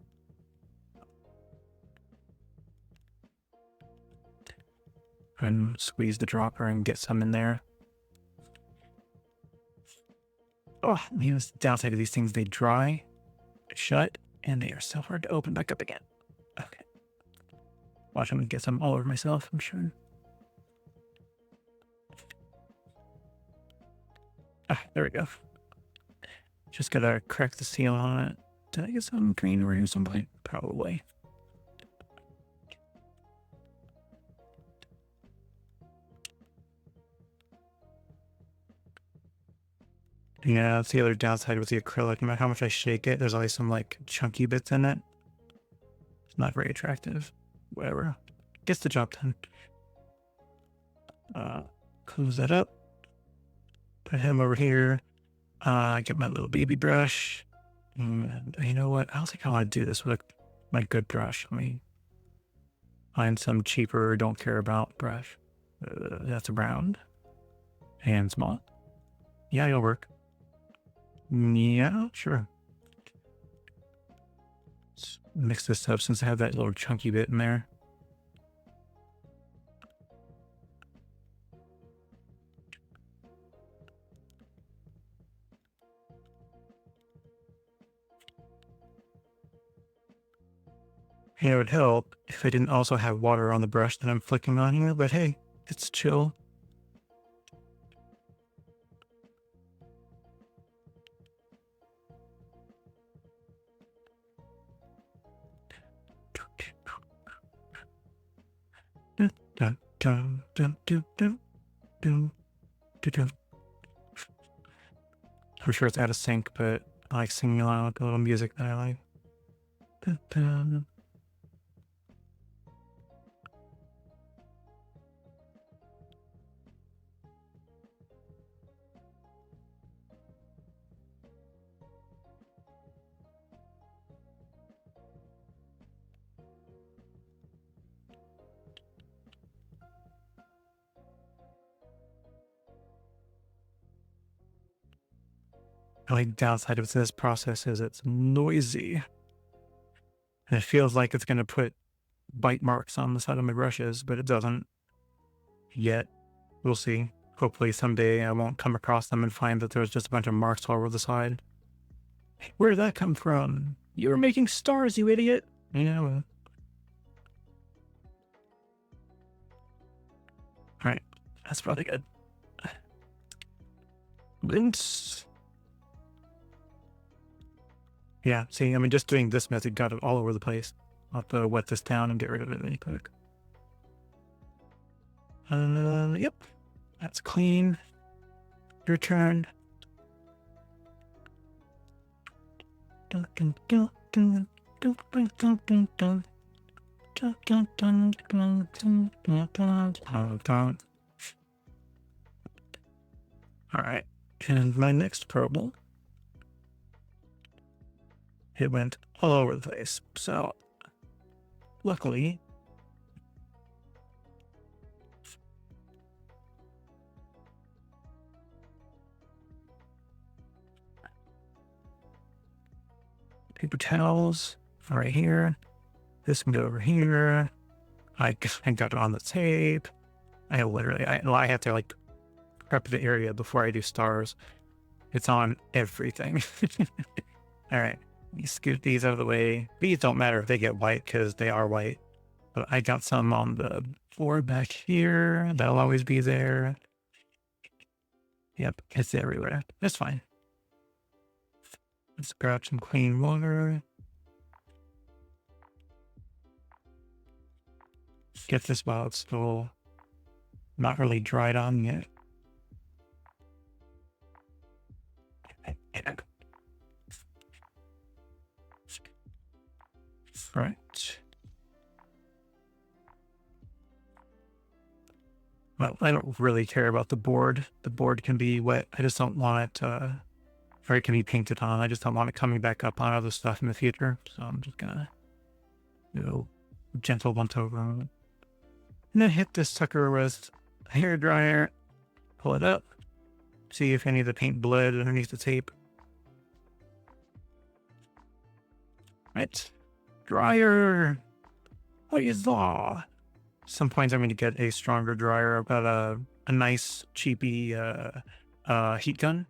And squeeze the dropper and get some in there. Oh, man, the downside of these things, they dry, shut, and they are so hard to open back up again. Okay. Watch, I'm gonna get some all over myself, I'm sure. Ah, there we go. Just gotta crack the seal on it. Did I get some green over here someplace? Probably. Yeah, that's the other downside with the acrylic. No matter how much I shake it, there's always some like chunky bits in it. It's not very attractive. Whatever. Gets the job done. Close that up. Put him over here. Get my little baby brush. And you know what? I don't think I want to do this with my good brush. Let me find some cheaper, don't care about brush. That's round and small. Yeah, it'll work. Yeah, sure. Let's mix this up since I have that little chunky bit in there. It would help if I didn't also have water on the brush that I'm flicking on here, but hey, it's chill. I'm sure it's out of sync, but I like singing along with the little music that I like. The only downside of this process is it's noisy. And it feels like it's going to put bite marks on the side of my brushes, but it doesn't yet. We'll see. Hopefully someday I won't come across them and find that there's just a bunch of marks all over the side. Where did that come from? You were making stars, you idiot. Yeah, well. Alright, that's probably good. Links. Yeah, see, I mean, just doing this method got it all over the place. I'll have to wet this down and get rid of it really quick. Yep, that's clean. Your turn. Alright, and my next problem. It went all over the place. So, luckily, paper towels right here. This can go over here. I got it on the tape. I have to like prep the area before I do stars. It's on everything. All right, let me scoot these out of the way. These don't matter if they get white because they are white. But I got some on the floor back here. That'll always be there. Yep, it's everywhere. That's fine. Let's grab some clean water. Get this while it's still not really dried on yet. Right. Well, I don't really care about the board. The board can be wet. I just don't want it, or it can be painted on. I just don't want it coming back up on other stuff in the future. So I'm just gonna do a gentle once over. And then hit this sucker with a hair dryer, pull it up, see if any of the paint bled underneath the tape. Right. Dryer. Oh, you saw. Some points I'm going to get a stronger dryer. I've got a nice cheapy heat gun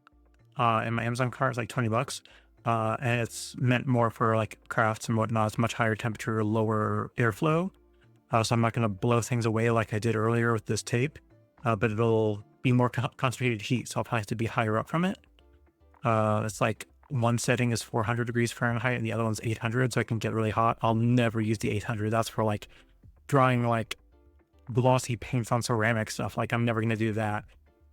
in my Amazon cart. It's like $20. And it's meant more for like crafts and whatnot. It's much higher temperature, lower airflow. So I'm not going to blow things away like I did earlier with this tape, but it'll be more concentrated heat. So I'll probably have to be higher up from it. It's like one setting is 400 degrees Fahrenheit and the other one's 800. So I can get really hot. I'll never use the 800. That's for like drawing like glossy paints on ceramic stuff. Like I'm never going to do that.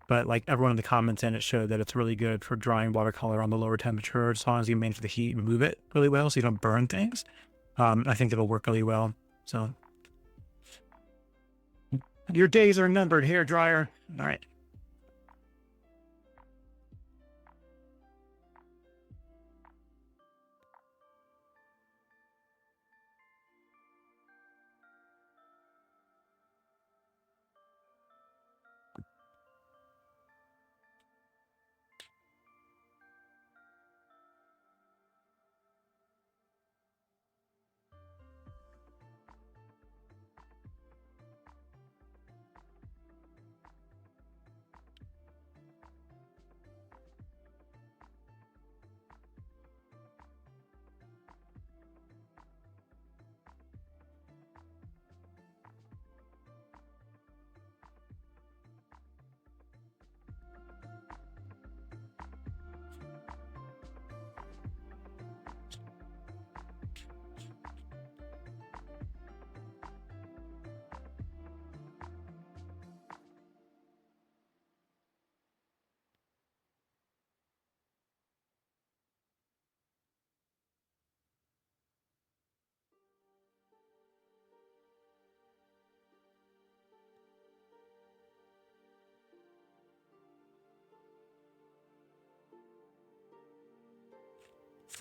But like everyone in the comments in it showed that it's really good for drawing watercolor on the lower temperature as long as you manage the heat and move it really well so you don't burn things. I think it'll work really well. So your days are numbered, hair dryer. All right.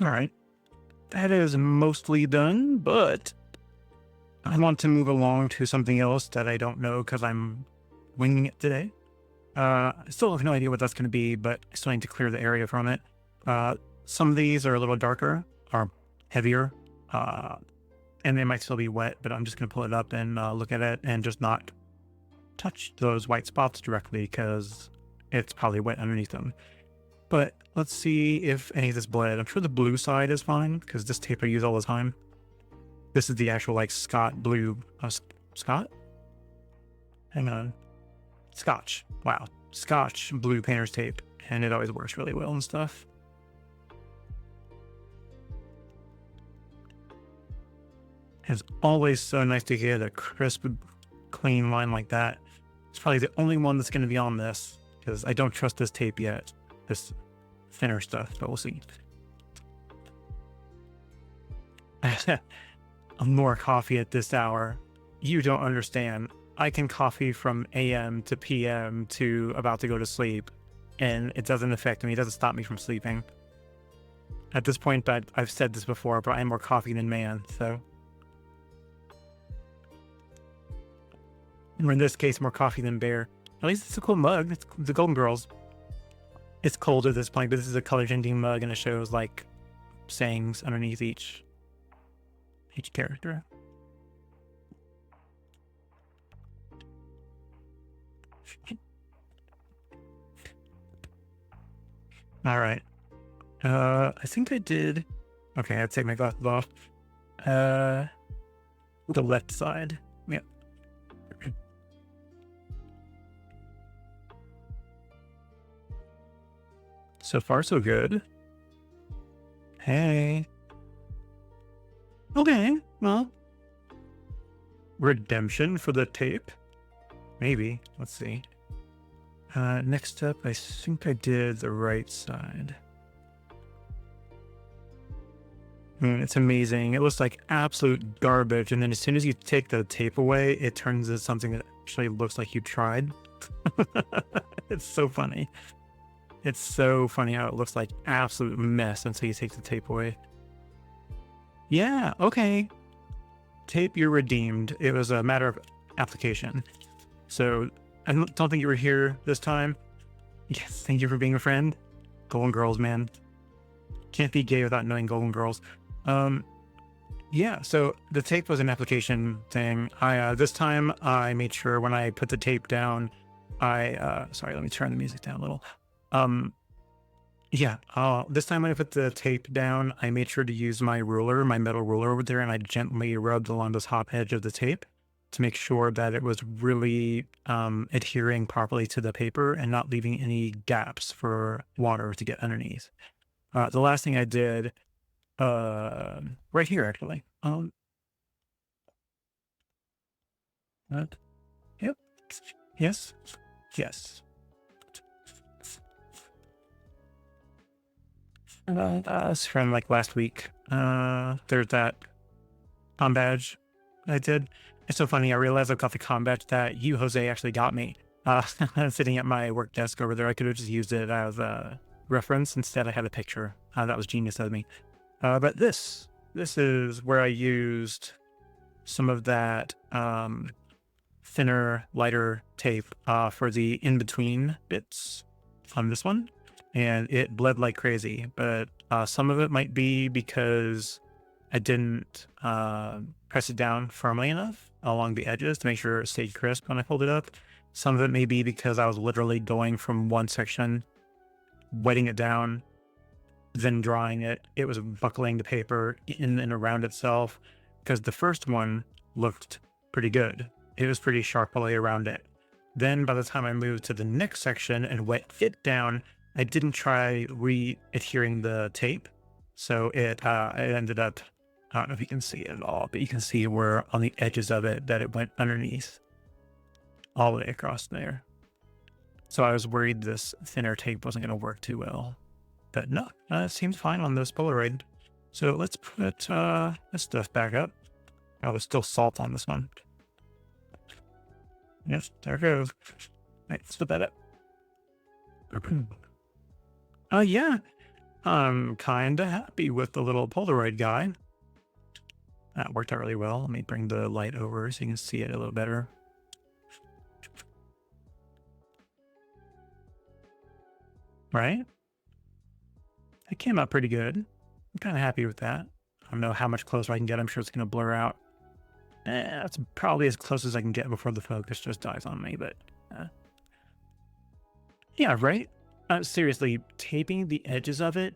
All right. That is mostly done, but I want to move along to something else that I don't know because I'm winging it today. I still have no idea what that's going to be, but I still need to clear the area from it. Some of these are a little darker, or heavier, and they might still be wet, but I'm just going to pull it up and look at it and just not touch those white spots directly because it's probably wet underneath them. But let's see if any of this bled. I'm sure the blue side is fine because this tape I use all the time. This is the actual like Scott blue, Scott? Hang on. Scotch. Wow. Scotch blue painter's tape. And it always works really well and stuff. It's always so nice to get a crisp, clean line like that. It's probably the only one that's going to be on this because I don't trust this tape yet. This thinner stuff, but we'll see. More coffee at this hour. You don't understand. I can coffee from AM to PM to about to go to sleep, and it doesn't affect me. It doesn't stop me from sleeping. At this point, I've said this before, but I'm more coffee than man, so. Or in this case, more coffee than bear. At least it's a cool mug. It's the Golden Girls. It's cold at this point, but this is a color changing mug, and it shows like sayings underneath each character. All right. I think I did. Okay, I'd take my glasses off. The left side. Yeah. So far, so good. Hey. Okay, well. Redemption for the tape? Maybe. Let's see. Next up, I think I did the right side. It's amazing. It looks like absolute garbage, and then as soon as you take the tape away, it turns into something that actually looks like you tried. It's so funny. It's so funny how it looks like absolute mess until you take the tape away. Yeah, okay. Tape, you're redeemed. It was a matter of application. So I don't think you were here this time. Yes, thank you for being a friend. Golden Girls, man. Can't be gay without knowing Golden Girls. Yeah, so the tape was an application thing. This time I made sure when I put the tape down, sorry, let me turn the music down a little. Yeah, this time when I put the tape down, I made sure to use my ruler, my metal ruler over there, and I gently rubbed along the top edge of the tape to make sure that it was really adhering properly to the paper and not leaving any gaps for water to get underneath. The last thing I did, right here actually. Yep. Yes. Yes. It's from like last week. There's that com badge I did. It's so funny. I realized I got the com badge that you, Jose, actually got me. Sitting at my work desk over there. I could have just used it as a reference. Instead, I had a picture. That was genius of me. But this is where I used some of that thinner, lighter tape for the in-between bits on this one. And it bled like crazy, but some of it might be because I didn't press it down firmly enough along the edges to make sure it stayed crisp when I pulled it up. Some of it may be because I was literally going from one section, wetting it down, then drying it. It was buckling the paper in and around itself because the first one looked pretty good. It was pretty sharp all the way around it. Then by the time I moved to the next section and wet it down, I didn't try re-adhering the tape, so it ended up, I don't know if you can see it at all, but you can see where on the edges of it that it went underneath all the way across there. So I was worried this thinner tape wasn't going to work too well, but no, it seems fine on this Polaroid. So let's put this stuff back up. Oh, there's still salt on this one. Yes, there it goes. Right, let's put that up. Yeah, I'm kind of happy with the little Polaroid guy. That worked out really well. Let me bring the light over so you can see it a little better. Right? It came out pretty good. I'm kind of happy with that. I don't know how much closer I can get. I'm sure it's going to blur out. That's probably as close as I can get before the focus just dies on me, but yeah, right? Seriously, taping the edges of it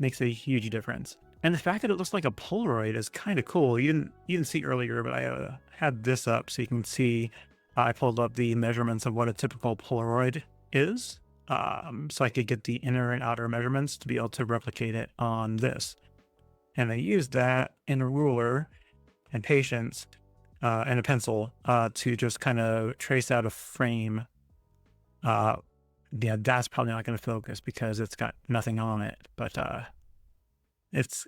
makes a huge difference. And the fact that it looks like a Polaroid is kind of cool. You didn't see earlier, but I had this up so you can see. I pulled up the measurements of what a typical Polaroid is, so I could get the inner and outer measurements to be able to replicate it on this. And I used that in a ruler and patience and a pencil to just kind of trace out a frame. Yeah, that's probably not going to focus because it's got nothing on it, but it's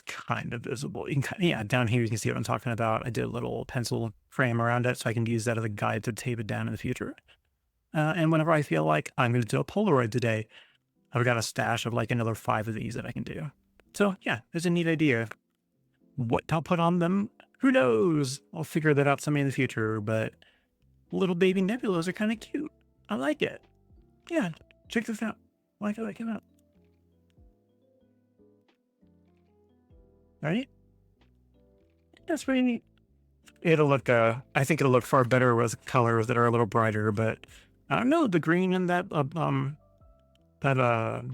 kind of visible. You can yeah, down here you can see what I'm talking about. I did a little pencil frame around it so I can use that as a guide to tape it down in the future. And whenever I feel like I'm going to do a Polaroid today, I've got a stash of like another 5 of these that I can do. So yeah, it's a neat idea. What I'll put on them, who knows? I'll figure that out someday in the future, but little baby nebulas are kind of cute. I like it. Yeah, check this out. I like how that came out. Right? That's pretty neat. It'll look, I think it'll look far better with colors that are a little brighter, but I don't know, the green in that,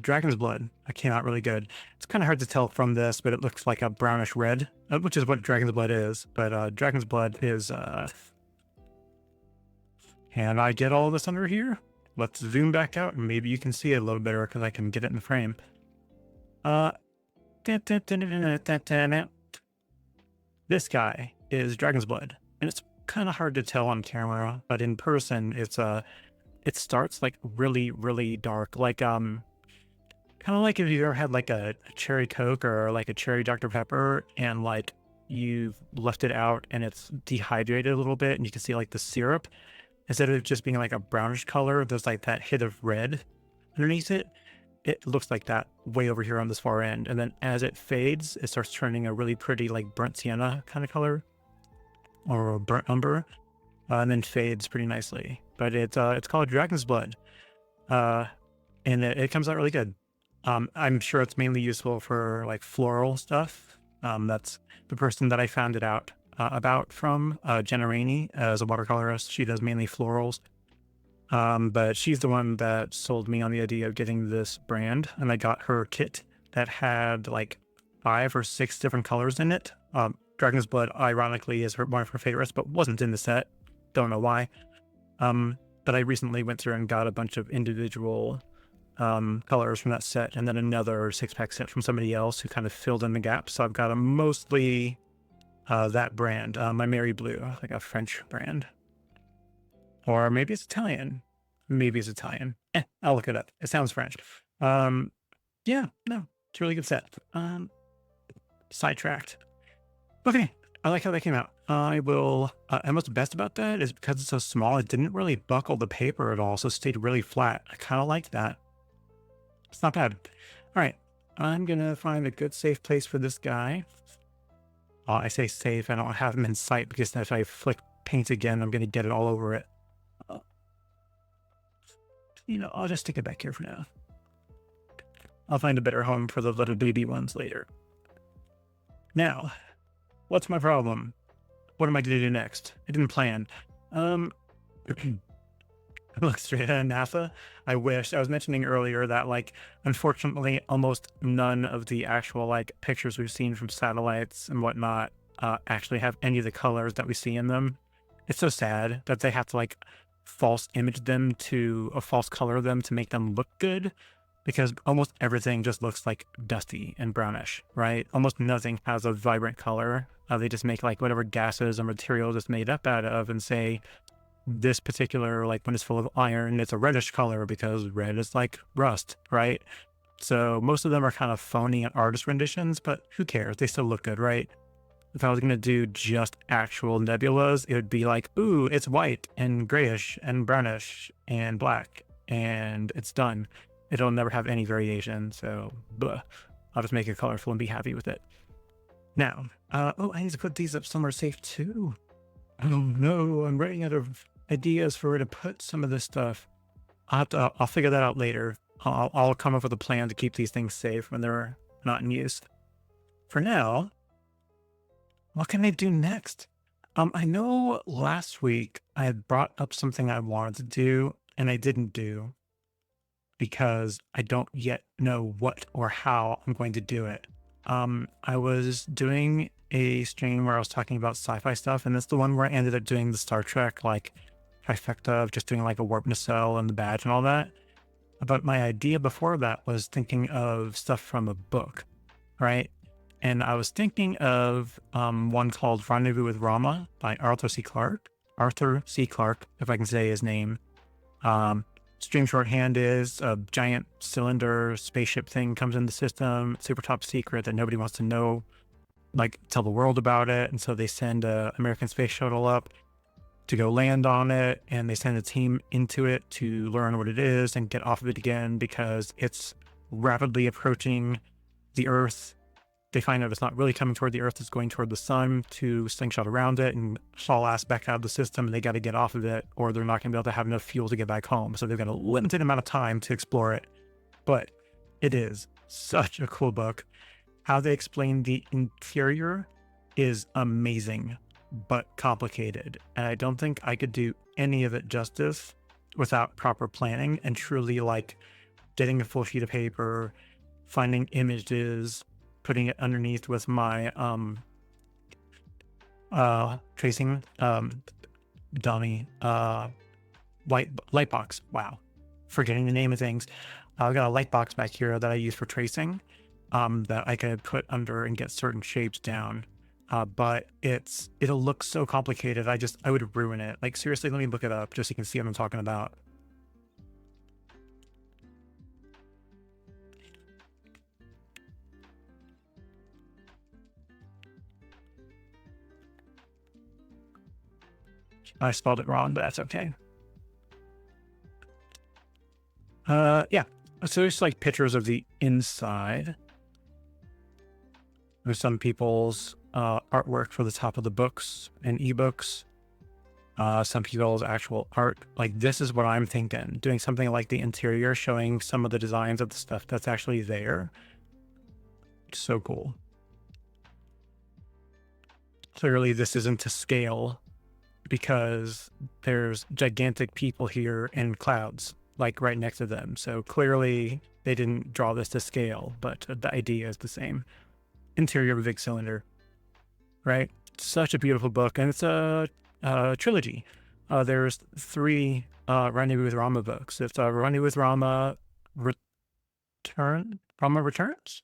Dragon's Blood, that came out really good. It's kind of hard to tell from this, but it looks like a brownish red, which is what Dragon's Blood is. But Dragon's Blood is, can I get all this under here? Let's zoom back out and maybe you can see it a little better because I can get it in the frame. This guy is Dragon's Blood, and it's kind of hard to tell on camera, but in person, it starts like really, really dark. Like Kind of like if you ever had like a cherry Coke or like a cherry Dr. Pepper and like you've left it out and it's dehydrated a little bit and you can see like the syrup instead of just being like a brownish color, there's like that hit of red underneath it. It looks like that way over here on this far end. And then as it fades, it starts turning a really pretty like burnt sienna kind of color or a burnt umber, and then fades pretty nicely. But it's called Dragon's Blood. Uh, and it comes out really good. I'm sure it's mainly useful for like floral stuff. That's the person that I found it out about from, Jenna Rainey, as a watercolorist. She does mainly florals. But she's the one that sold me on the idea of getting this brand, and I got her kit that had like 5 or 6 different colors in it. Dragon's Blood, ironically, is one of her favorites, but wasn't in the set. Don't know why. But I recently went through and got a bunch of individual colors from that set, and then another 6-pack set from somebody else who kind of filled in the gaps. So I've got a mostly that brand, my Mary Blue, like a French brand. Or maybe it's Italian. Maybe it's Italian. I'll look it up. It sounds French. Yeah, no, it's a really good set. Sidetracked. Okay, I like how that came out. I will, and what's best about that is because it's so small, it didn't really buckle the paper at all, so it stayed really flat. I kind of like that. It's not bad. All right, I'm gonna find a good safe place for this guy. I say safe, I don't have him in sight because if I flick paint again, I'm gonna get it all over it. I'll just stick it back here for now. I'll find a better home for the little baby ones later. Now, what's my problem? What am I going to do next? I didn't plan. Look straight at NASA. I wish. I was mentioning earlier that, like, unfortunately, almost none of the actual, like, pictures we've seen from satellites and whatnot actually have any of the colors that we see in them. It's so sad that they have to, like, false image them to a false color them to make them look good, because almost everything just looks like dusty and brownish, right? Almost nothing has a vibrant color. They just make like whatever gases or materials it's made up out of and say this particular, like when it's full of iron, it's a reddish color because red is like rust, right? So most of them are kind of phony and artist renditions, but who cares? They still look good, right? If I was going to do just actual nebulas, it would be like, ooh, it's white and grayish and brownish and black, and it's done. It'll never have any variation, so blah. I'll just make it colorful and be happy with it. Now, oh, I need to put these up somewhere safe too. Oh no, I'm running out of ideas for where to put some of this stuff. I'll figure that out later. I'll come up with a plan to keep these things safe when they're not in use. For now, what can I do next? I know last week I had brought up something I wanted to do and I didn't do because I don't yet know what or how I'm going to do it. I was doing a stream where I was talking about sci-fi stuff, and that's the one where I ended up doing the Star Trek, like, trifecta of just doing like a warp nacelle and the badge and all that. But my idea before that was thinking of stuff from a book, right? And I was thinking of one called Rendezvous with Rama by Arthur C. Clarke. Arthur C. Clarke, if I can say his name. Stream shorthand is a giant cylinder spaceship thing comes in the system, super top secret that nobody wants to know, like tell the world about it. And so they send a American space shuttle up to go land on it, and they send a team into it to learn what it is and get off of it again because it's rapidly approaching the Earth. They find out it's not really coming toward the Earth, it's going toward the sun to slingshot around it and haul ass back out of the system, and they got to get off of it or they're not going to be able to have enough fuel to get back home. So they've got a limited amount of time to explore it. But it is such a cool book. How they explain the interior is amazing, but complicated. And I don't think I could do any of it justice without proper planning and truly like getting a full sheet of paper, finding images, putting it underneath with my tracing dummy light box. Wow, forgetting the name of things. I've got a light box back here that I use for tracing that I could put under and get certain shapes down. But it'll look so complicated. I would ruin it. Like seriously, let me look it up just so you can see what I'm talking about. I spelled it wrong, but that's okay. Yeah. So there's like pictures of the inside. There's some people's artwork for the top of the books and ebooks. Some people's actual art. Like this is what I'm thinking. Doing something like the interior, showing some of the designs of the stuff that's actually there. So cool. Clearly, this isn't to scale because there's gigantic people here in clouds, like right next to them. So clearly, they didn't draw this to scale, but the idea is the same. Interior of a big cylinder, right? Such a beautiful book, and it's a trilogy. There's three Rendezvous with Rama books. It's Rendezvous with Rama, Rama Returns,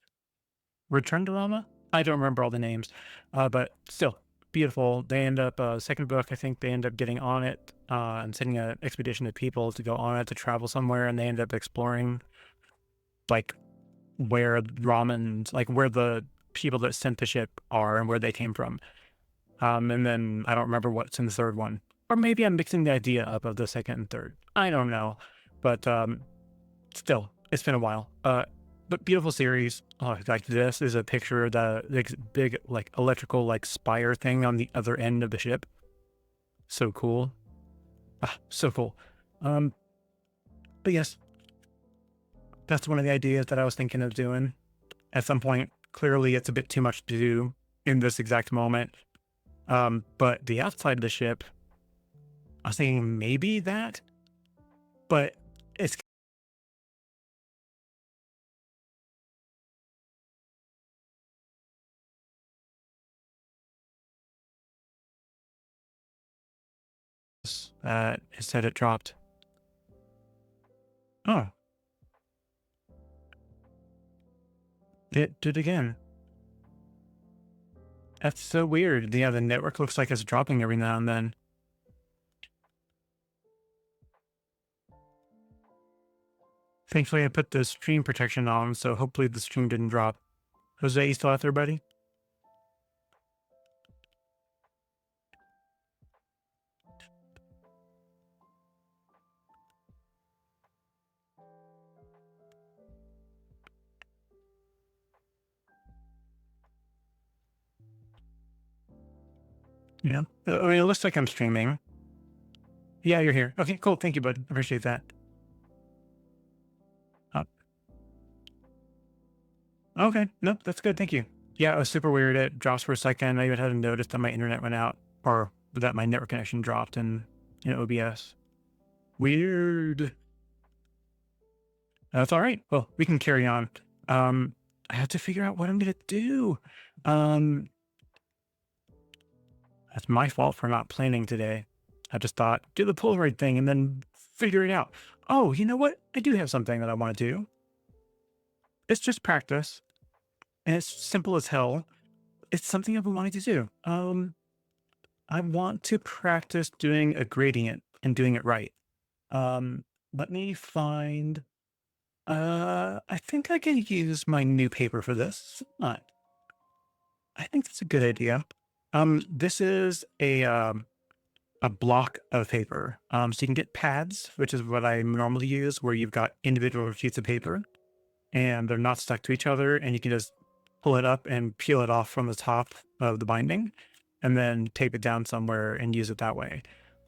Return to Rama. I don't remember all the names, but still beautiful. They end up second book. I think they end up getting on it and sending an expedition of people to go on it to travel somewhere, and they end up exploring like where Ramans, like where the people that sent the ship are and where they came from. And then I don't remember what's in the third one. Or maybe I'm mixing the idea up of the second and third. I don't know. But still, it's been a while. But beautiful series. Oh, like this is a picture of the like, big like electrical like spire thing on the other end of the ship. So cool. So cool. But yes, that's one of the ideas that I was thinking of doing at some point. Clearly, it's a bit too much to do in this exact moment. But the outside of the ship, I was thinking maybe that, but it's it said it dropped. Oh, it did again. That's so weird. Yeah, the network looks like it's dropping every now and then. Thankfully, I put the stream protection on, so hopefully the stream didn't drop. Jose, you still out there, buddy? Yeah. I mean, it looks like I'm streaming. Yeah, you're here. Okay, cool. Thank you, bud. Appreciate that. Uh, okay. Nope, that's good. Thank you. Yeah, it was super weird. It drops for a second. I even had to notice that my internet went out or that my network connection dropped in OBS. Weird. That's all right. Well, we can carry on. I have to figure out what I'm gonna do. Um, that's my fault for not planning today. I just thought do the Polaroid thing and then figure it out. Oh, you know what? I do have something that I want to do. It's just practice, and it's simple as hell. It's something I've been wanting to do. I want to practice doing a gradient and doing it right. Let me find. I think I can use my new paper for this. I think that's a good idea. This is a block of paper. So you can get pads, which is what I normally use, where you've got individual sheets of paper and they're not stuck to each other, and you can just pull it up and peel it off from the top of the binding, and then tape it down somewhere and use it that way.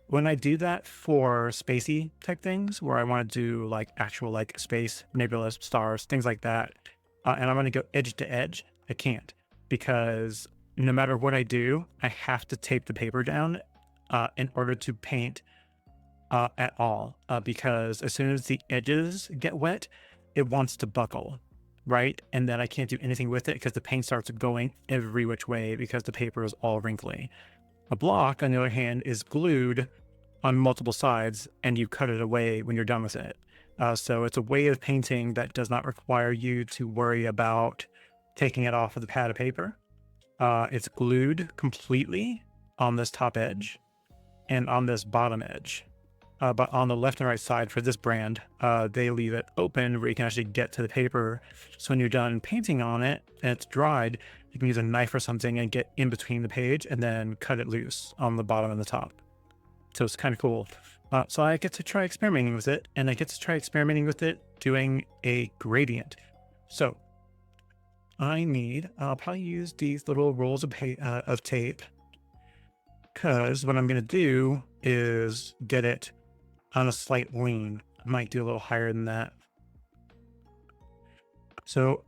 When I do that for spacey type things, where I want to do like actual like space, nebulous stars, things like that, and I want to go edge to edge, I can't, because no matter what I do, I have to tape the paper down in order to paint at all, because as soon as the edges get wet, it wants to buckle, right? And then I can't do anything with it because the paint starts going every which way because the paper is all wrinkly. A block, on the other hand, is glued on multiple sides, and you cut it away when you're done with it. So it's a way of painting that does not require you to worry about taking it off of the pad of paper. It's glued completely on this top edge and on this bottom edge. But on the left and right side for this brand, they leave it open where you can actually get to the paper. So when you're done painting on it and it's dried, you can use a knife or something and get in between the page and then cut it loose on the bottom and the top. So it's kind of cool. So I get to try experimenting with it, and I get to try experimenting with it doing a gradient. So I'll probably use these little rolls of tape, because what I'm going to do is get it on a slight lean. I might do a little higher than that. So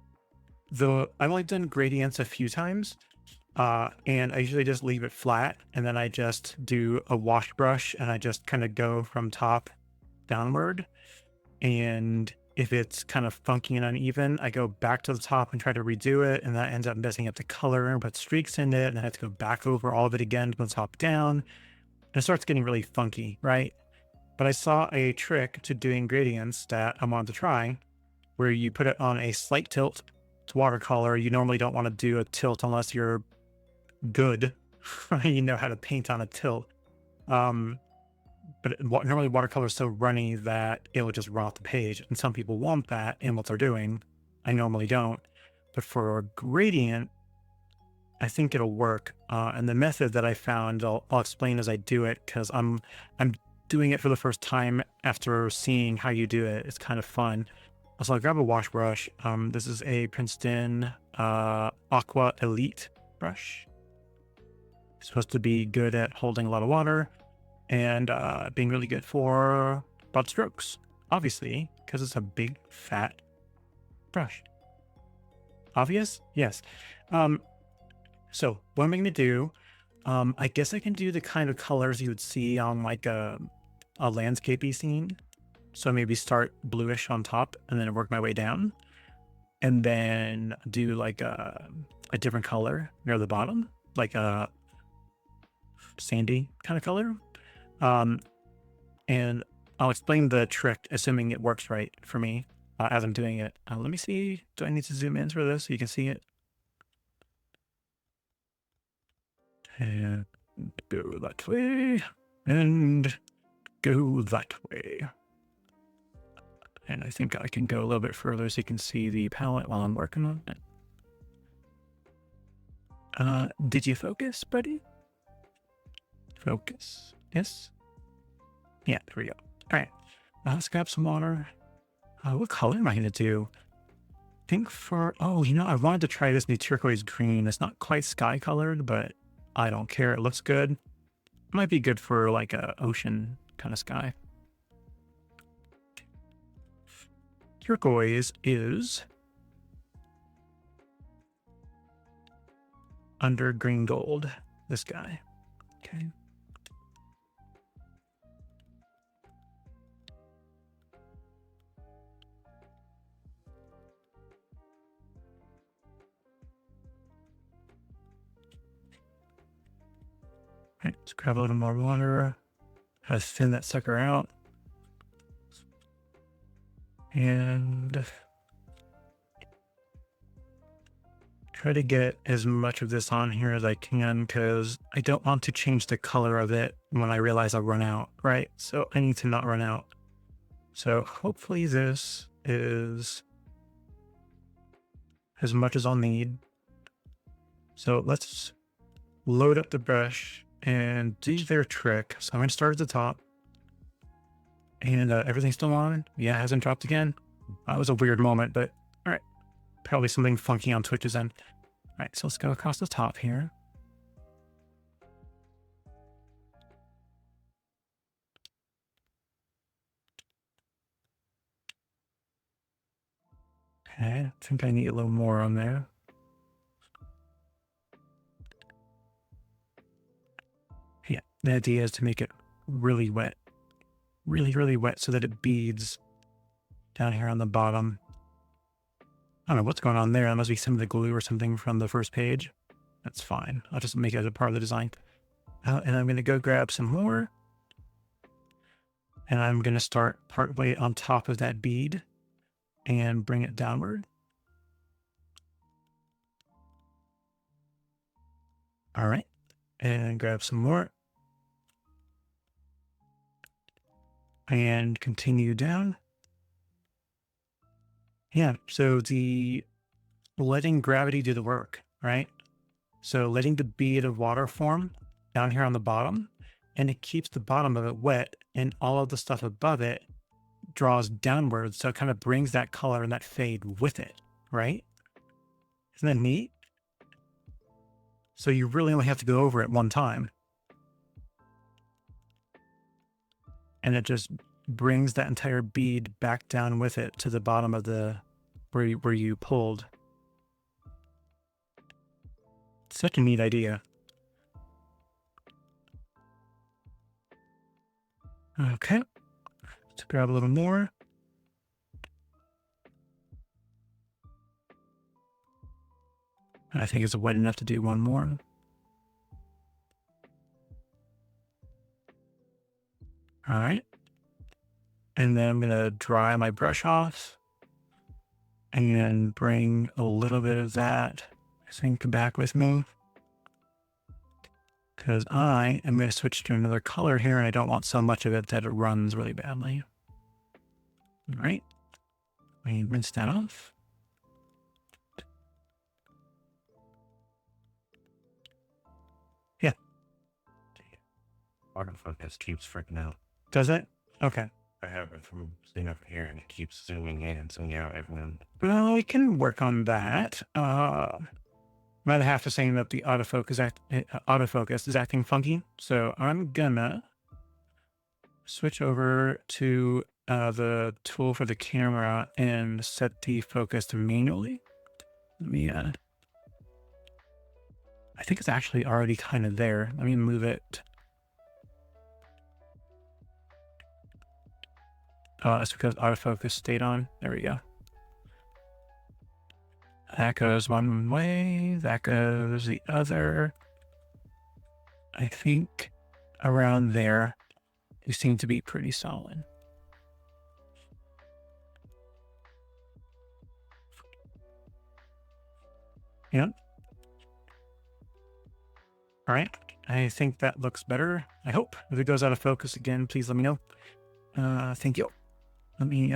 I've only done gradients a few times, and I usually just leave it flat, and then I just do a wash brush, and I just kind of go from top downward. And if it's kind of funky and uneven, I go back to the top and try to redo it, and that ends up messing up the color and put streaks in it, and I have to go back over all of it again from the top down, and it starts getting really funky, right? But I saw a trick to doing gradients that I wanted to try, where you put it on a slight tilt to watercolor. You normally don't want to do a tilt unless you're good, you know how to paint on a tilt. But normally watercolor is so runny that it will just run off the page. And some people want that in what they're doing. I normally don't. But for a gradient, I think it'll work. And the method that I found, I'll explain as I do it, because I'm doing it for the first time after seeing how you do it. It's kind of fun. So I'll grab a wash brush. This is a Princeton Aqua Elite brush. It's supposed to be good at holding a lot of water and being really good for broad strokes, obviously, because it's a big, fat brush. Obvious? Yes. So what I'm going to do, I guess I can do the kind of colors you would see on like a landscapey scene. So maybe start bluish on top and then work my way down, and then do like a different color near the bottom, like a sandy kind of color. And I'll explain the trick, assuming it works right for me as I'm doing it. Let me see. Do I need to zoom in for this so you can see it? And go that way, and go that way. And I think I can go a little bit further so you can see the palette while I'm working on it. Did you focus, buddy? Focus. Yes? Yeah, there we go. All right. Let's grab some water. What color am I going to do? I think I wanted to try this new turquoise green. It's not quite sky colored, but I don't care. It looks good. It might be good for like a ocean kind of sky. Turquoise is under green gold, this guy. Okay. All right, let's grab a little more water. Try to thin that sucker out. And try to get as much of this on here as I can, because I don't want to change the color of it when I realize I'll run out, right? So I need to not run out. So hopefully this is as much as I'll need. So let's load up the brush and do their trick. So I'm going to start at the top. And everything's still on. Yeah, it hasn't dropped again. That was a weird moment, but all right. Probably something funky on Twitch's end. All right, so let's go across the top here. Okay, I think I need a little more on there. Yeah, the idea is to make it really wet. Really, really wet so that it beads down here on the bottom. I don't know what's going on there. That must be some of the glue or something from the first page. That's fine. I'll just make it as a part of the design. And I'm going to go grab some more. And I'm going to start partway on top of that bead and bring it downward. All right. And grab some more. And continue down. Yeah, so the letting gravity do the work, right? So letting the bead of water form down here on the bottom and it keeps the bottom of it wet, and all of the stuff above it draws downwards, so it kind of brings that color and that fade with it, right? Isn't that neat? So you really only have to go over it one time, and it just brings that entire bead back down with it to the bottom of the where you pulled. Such a neat idea. Okay, let's grab a little more. I think it's wet enough to do one more. All right. And then I'm going to dry my brush off and bring a little bit of that, I think, back with me. Because I am going to switch to another color here, and I don't want so much of it that it runs really badly. All right. Let me rinse that off. Yeah. Autofocus keeps freaking out. Does it? Okay. I have it from sitting up here and it keeps zooming in and zooming out everything. Well, we can work on that. Might have to say that the autofocus is acting funky. So I'm gonna switch over to the tool for the camera and set the focus to manually. Let me, I think it's actually already kind of there. Let me move it. It's because autofocus stayed on. There we go. That goes one way, that goes the other. I think around there, you seem to be pretty solid. Yeah. All right. I think that looks better. I hope. If it goes out of focus again, please let me know. Thank you. Let me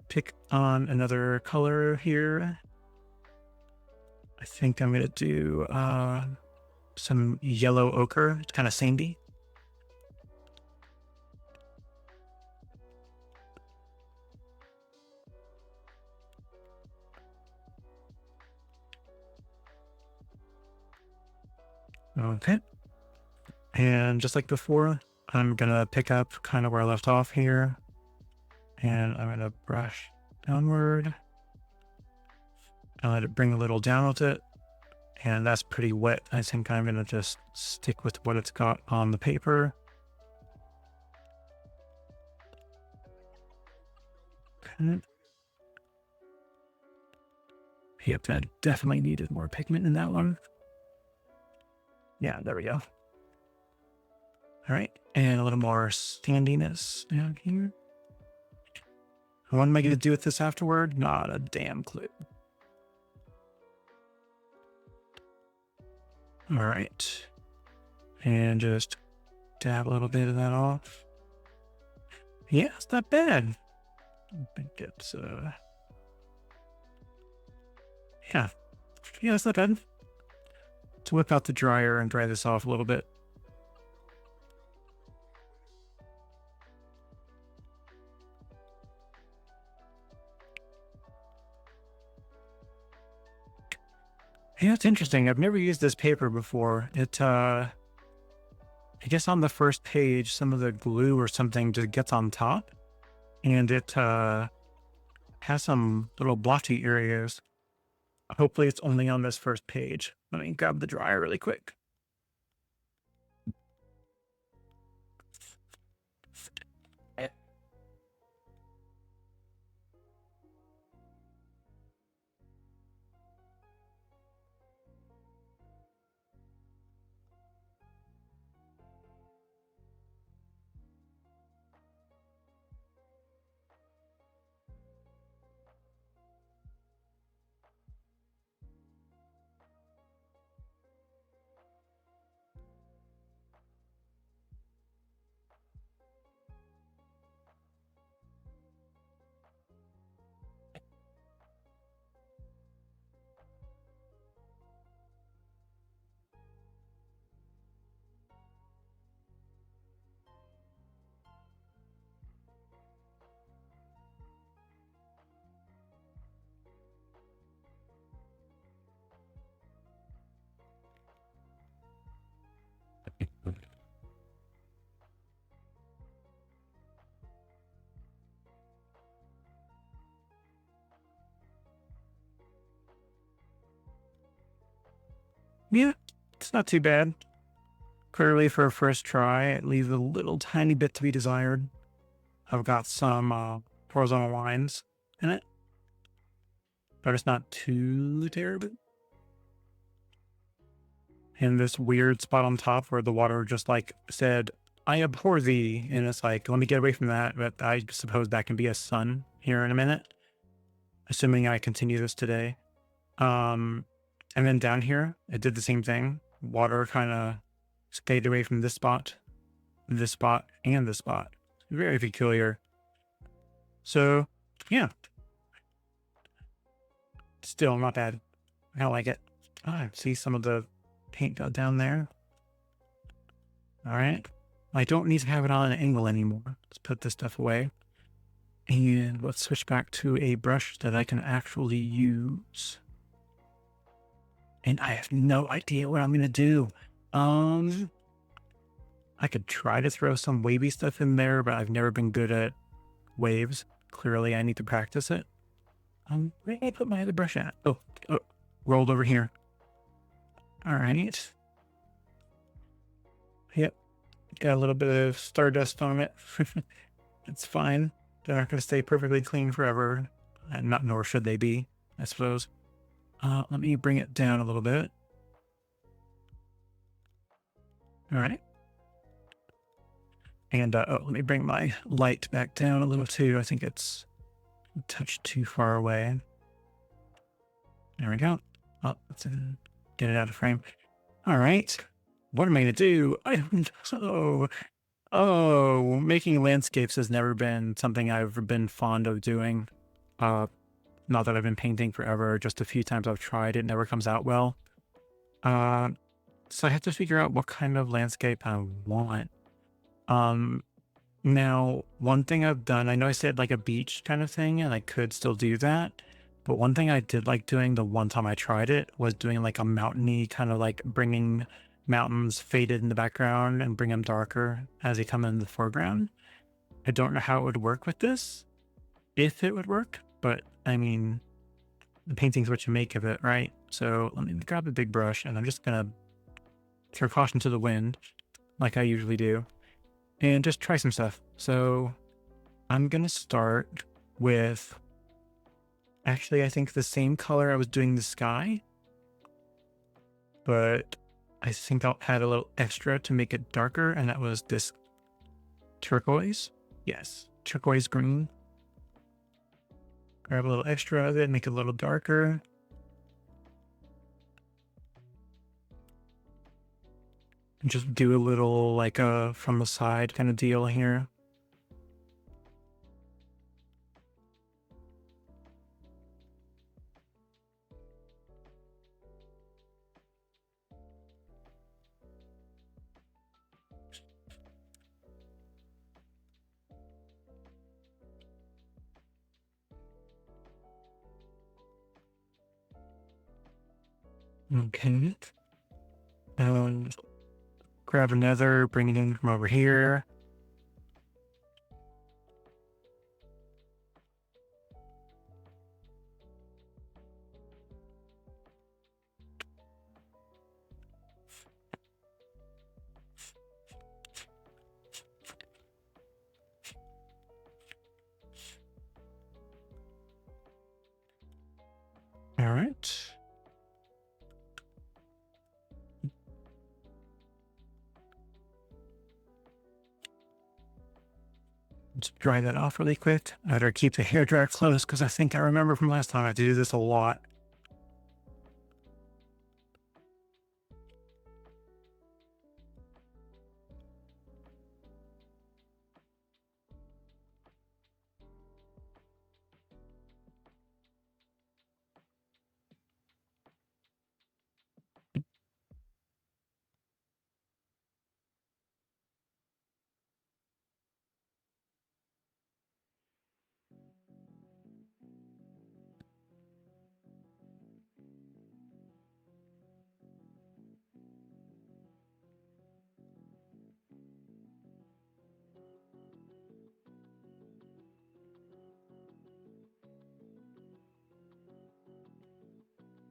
pick on another color here. I think I'm going to do some yellow ochre. It's kind of sandy. Okay. And just like before, I'm going to pick up kind of where I left off here. And I'm going to brush downward. And let it bring a little down with it. And that's pretty wet. I think I'm going to just stick with what it's got on the paper. Okay. Yep, that definitely needed more pigment in that one. Yeah, there we go. All right, and a little more sandiness down here. What am I going to do with this afterward? Not a damn clue. All right, and just dab a little bit of that off. Yeah, it's not bad. I think it's, yeah, it's not bad. To whip out the dryer and dry this off a little bit. Yeah, it's interesting. I've never used this paper before. It, I guess on the first page, some of the glue or something just gets on top, and it has some little blotchy areas. Hopefully it's only on this first page. Let me grab the dryer really quick. Yeah, it's not too bad. Clearly, for a first try, it leaves a little tiny bit to be desired. I've got some horizontal lines in it, but it's not too terrible. And this weird spot on top where the water just like said, I abhor thee. And it's like, let me get away from that. But I suppose that can be a sun here in a minute, assuming I continue this today. Um, and then down here, it did the same thing. Water kind of stayed away from this spot, and this spot. Very peculiar. So, yeah, still not bad. I like it. I see some of the paint down there. All right. I don't need to have it on an angle anymore. Let's put this stuff away. And let's switch back to a brush that I can actually use. And I have no idea what I'm going to do. I could try to throw some wavy stuff in there, but I've never been good at waves. Clearly, I need to practice it. Where did I put my other brush at? Oh, rolled over here. All right. Yep. Got a little bit of stardust on it. It's fine. They're not going to stay perfectly clean forever. And not, nor should they be, I suppose. Let me bring it down a little bit. All right. And let me bring my light back down a little too. I think it's a touch too far away. There we go. Oh, let's get it out of frame. All right. What am I going to do? Oh, making landscapes has never been something I've been fond of doing. Not that I've been painting forever, just a few times I've tried, it never comes out well. So I have to figure out what kind of landscape I want. Now, one thing I've done, I know I said like a beach kind of thing, and I could still do that. But one thing I did like doing the one time I tried it was doing like a mountainy kind of like bringing mountains faded in the background and bring them darker as they come in the foreground. I don't know how it would work with this, if it would work, but I mean, the painting's what you make of it, right? So let me grab a big brush and I'm just gonna throw caution to the wind like I usually do and just try some stuff. So I'm gonna start with, actually, I think the same color I was doing the sky, but I think I'll add a little extra to make it darker, and that was this turquoise. Yes, turquoise green. Grab a little extra of it, make it a little darker. And just do a little like a from the side kind of deal here. Okay. And grab another, bring it in from over here. All right. Let's dry that off really quick. I better keep the hairdryer close because I think I remember from last time I had to do this a lot.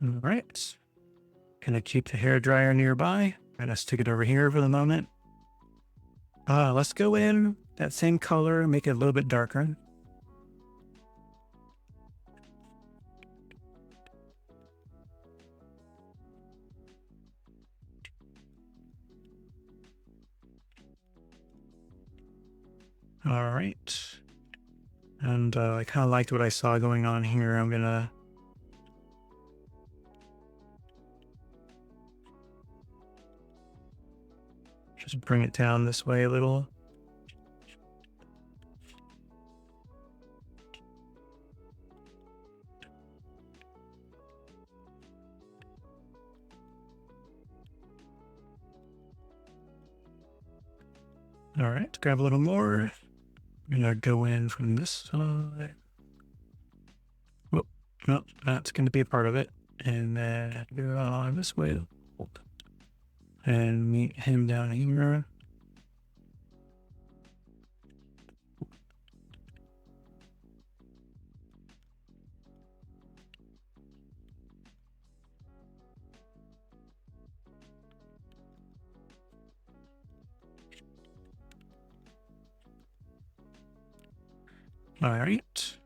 All right. Gonna keep the hair dryer nearby. Gonna stick it over here for the moment. Let's go in that same color, make it a little bit darker. All right. And I kind of liked what I saw going on here. I'm gonna just bring it down this way a little. All right, grab a little more. I'm gonna go in from this side. Whoop, no, that's gonna be a part of it. And then go on this way. And meet him down here. All right.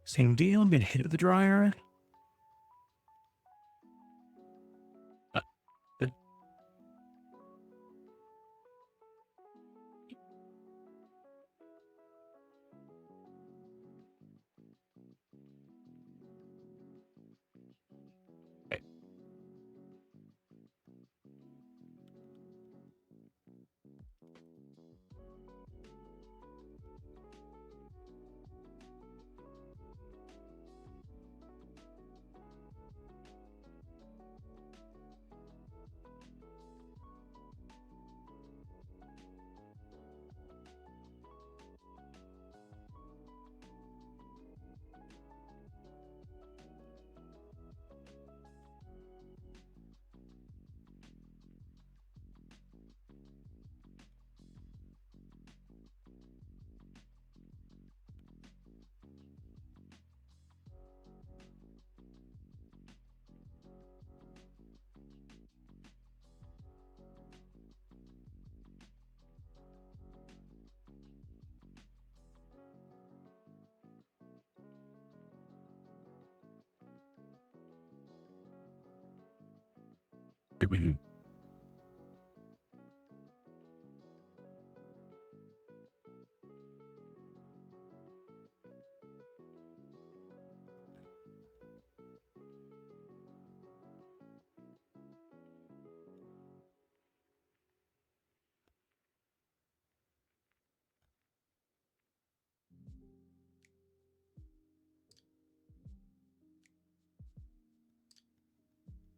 Same deal. I'm gonna hit it with the dryer. Good.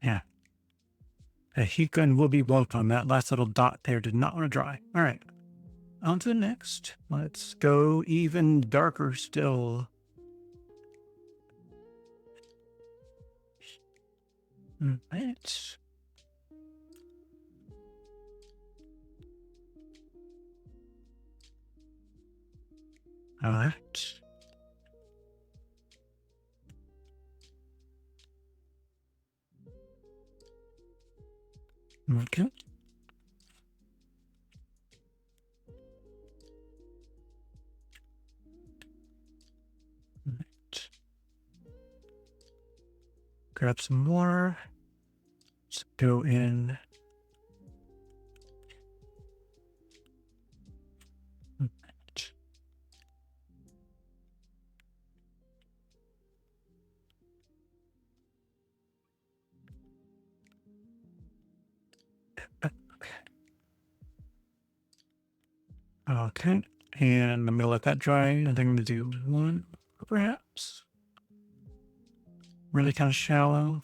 Yeah. A heat gun will be welcome. That last little dot there did not want to dry. All right. On to the next. Let's go even darker still. All right. All right. Okay. Right. Grab some more. Let's go in. Right. Okay. And I'm gonna let that dry. And I'm gonna do one, perhaps. Really kind of shallow.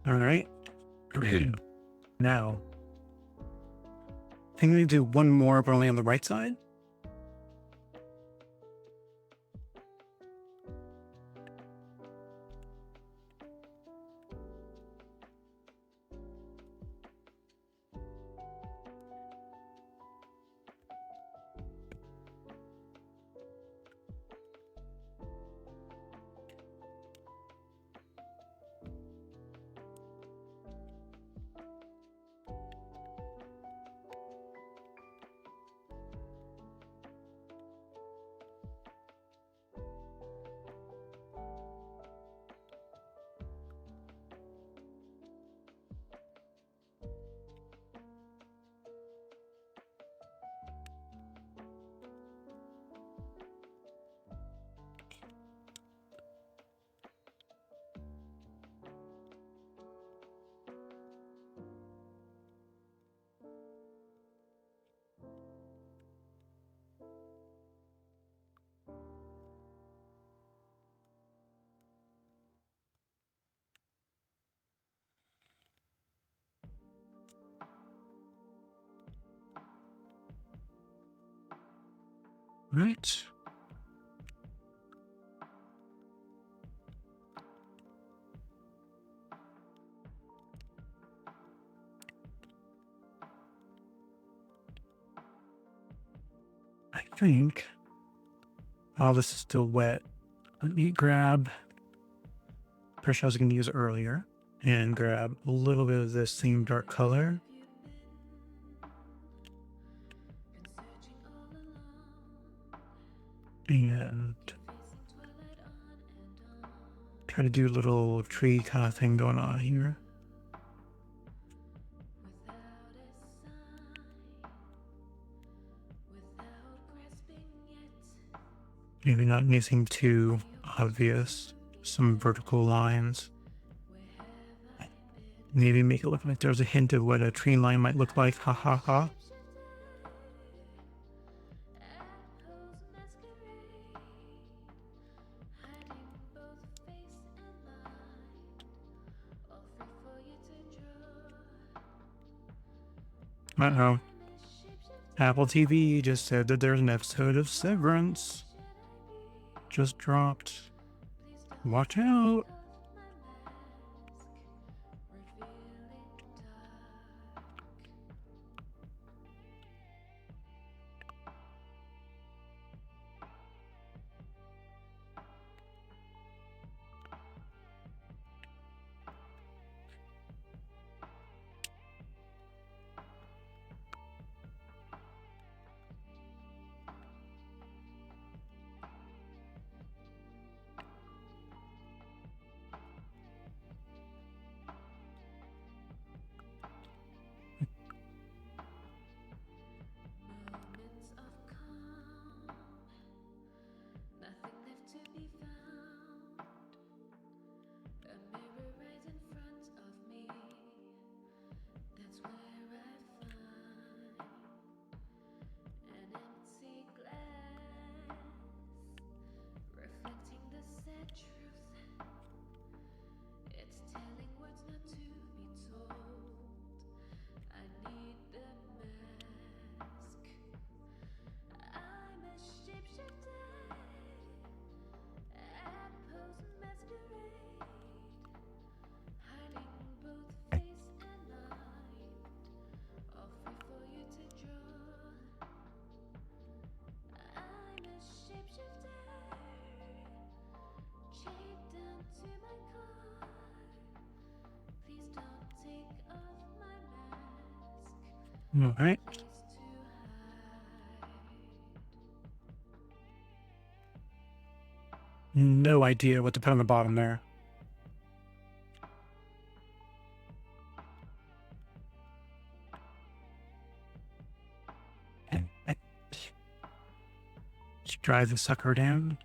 All right. Now, I think we need to do one more, but only on the right side. Right. I think while this is still wet, let me grab brush I was going to use earlier and grab a little bit of this same dark color. And try to do a little tree kind of thing going on here. Maybe not anything too obvious. Some vertical lines. Maybe make it look like there's a hint of what a tree line might look like. Ha ha ha. Uh-oh. Apple TV just said that there's an episode of Severance. Just dropped. Watch out. All right. No idea what to put on the bottom there. Just drive the sucker down.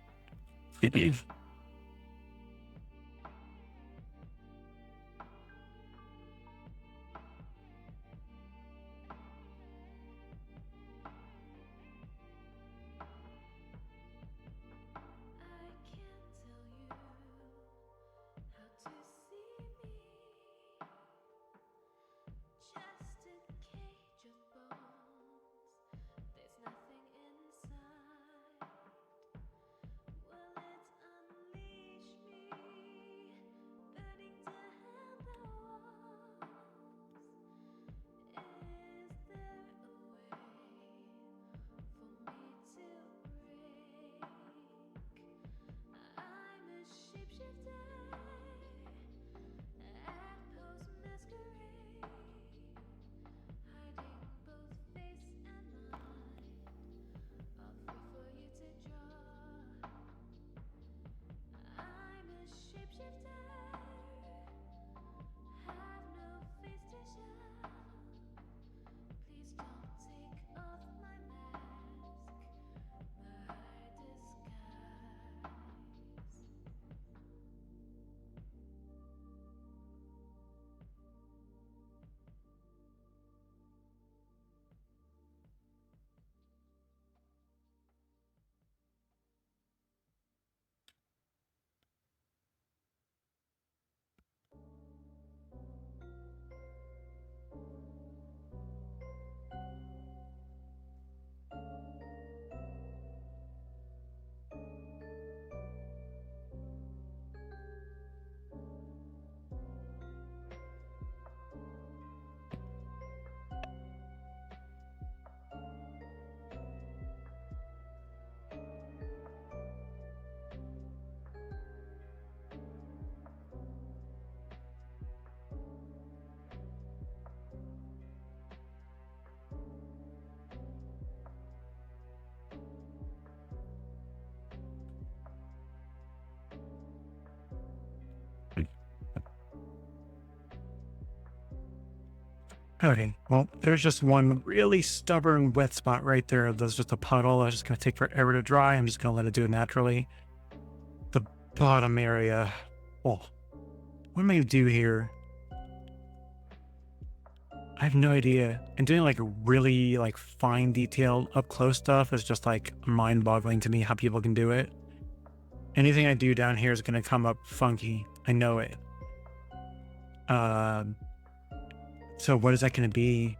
Okay, well, there's just one really stubborn wet spot right there. There's just a puddle. That's just going to take forever to dry. I'm just going to let it do it naturally. The bottom area. Oh, what am I going to do here? I have no idea. And doing like really like fine detailed up close stuff is just like mind boggling to me how people can do it. Anything I do down here is going to come up funky. I know it. So what is that going to be?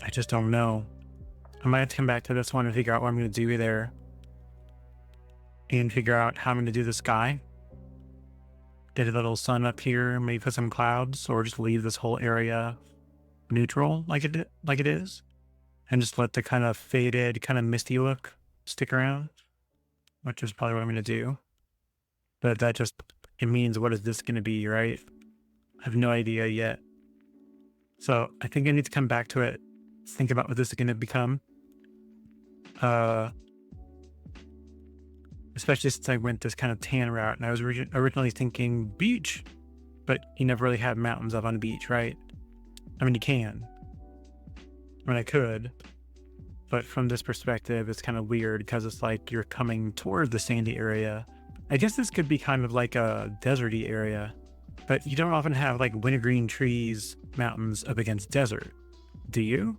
I just don't know. I might have to come back to this one and figure out what I'm going to do there. And figure out how I'm going to do the sky. Get a little sun up here, maybe put some clouds, or just leave this whole area neutral like it is. And just let the kind of faded, kind of misty look stick around. Which is probably what I'm going to do. But that just, it means what is this going to be, right? I have no idea yet. So I think I need to come back to it, think about what this is going to become. Especially since I went this kind of tan route, and I was originally thinking beach, but you never really have mountains up on the beach, right? I mean, you can. I mean, I could, but from this perspective, it's kind of weird because it's like you're coming toward the sandy area. I guess this could be kind of like a deserty area, but you don't often have like wintergreen trees, mountains up against desert, do you?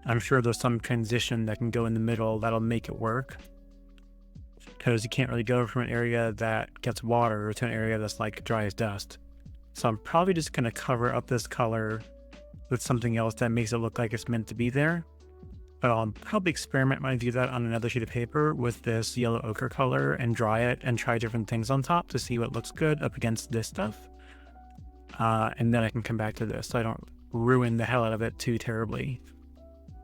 I'm sure there's some transition that can go in the middle that'll make it work. Because you can't really go from an area that gets water to an area that's like dry as dust. So I'm probably just going to cover up this color with something else that makes it look like it's meant to be there. But I'll probably experiment when I do that on another sheet of paper with this yellow ochre color and dry it and try different things on top to see what looks good up against this stuff. And then I can come back to this so I don't ruin the hell out of it too terribly.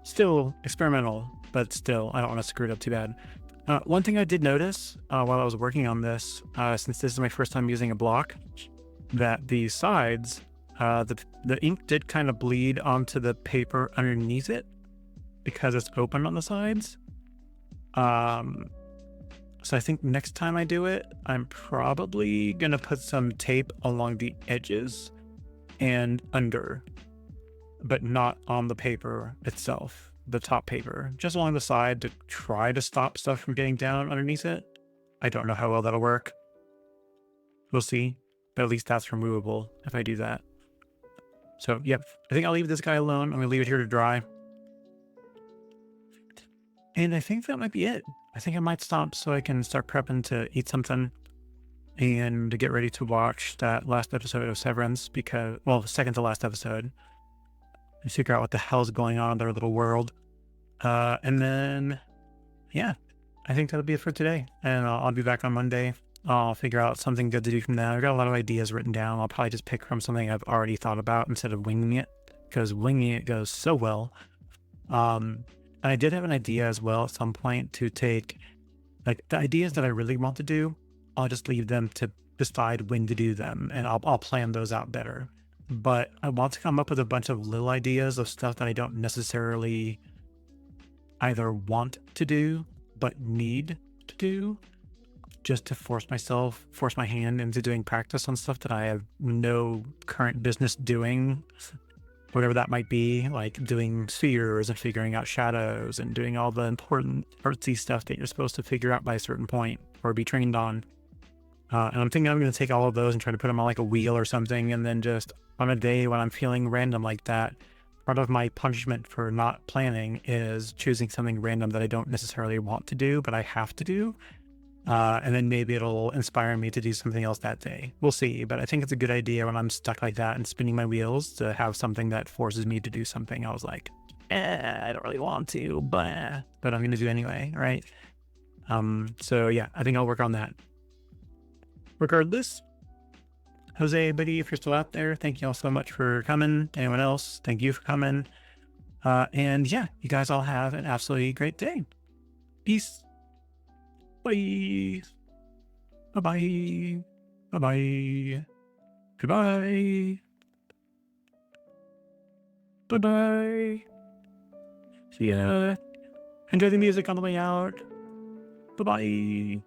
Still experimental, but still, I don't want to screw it up too bad. One thing I did notice while I was working on this, since this is my first time using a block, that the sides, the ink did kind of bleed onto the paper underneath it because it's open on the sides. So I think next time I do it, I'm probably going to put some tape along the edges and under, but not on the paper itself. The top paper, just along the side to try to stop stuff from getting down underneath it. I don't know how well that'll work. We'll see, but at least that's removable if I do that. So, yep, I think I'll leave this guy alone. I'm gonna leave it here to dry. And I think that might be it. I think I might stop so I can start prepping to eat something and to get ready to watch that last episode of Severance because, well, the second to last episode. And figure out what the hell's going on in their little world. And then, yeah, I think that'll be it for today. And I'll be back on Monday. I'll figure out something good to do from there. I've got a lot of ideas written down. I'll probably just pick from something I've already thought about instead of winging it, because winging it goes so well. And I did have an idea as well at some point to take, like, the ideas that I really want to do, I'll just leave them to decide when to do them, and I'll plan those out better. But I want to come up with a bunch of little ideas of stuff that I don't necessarily either want to do, but need to do, just to force my hand into doing practice on stuff that I have no current business doing, whatever that might be, like doing spheres and figuring out shadows and doing all the important artsy stuff that you're supposed to figure out by a certain point or be trained on. And I'm thinking I'm going to take all of those and try to put them on like a wheel or something, and then just on a day when I'm feeling random like that, part of my punishment for not planning is choosing something random that I don't necessarily want to do, but I have to do. And then maybe it'll inspire me to do something else that day. We'll see. But I think it's a good idea when I'm stuck like that and spinning my wheels to have something that forces me to do something. I was like, I don't really want to, but I'm going to do anyway, right? So yeah, I think I'll work on that. Regardless, Jose, buddy, if you're still out there, thank you all so much for coming. Anyone else, thank you for coming. And yeah, you guys all have an absolutely great day. Peace. Bye. Bye-bye. Bye-bye. Goodbye. Bye-bye. See ya. Enjoy the music on the way out. Bye-bye.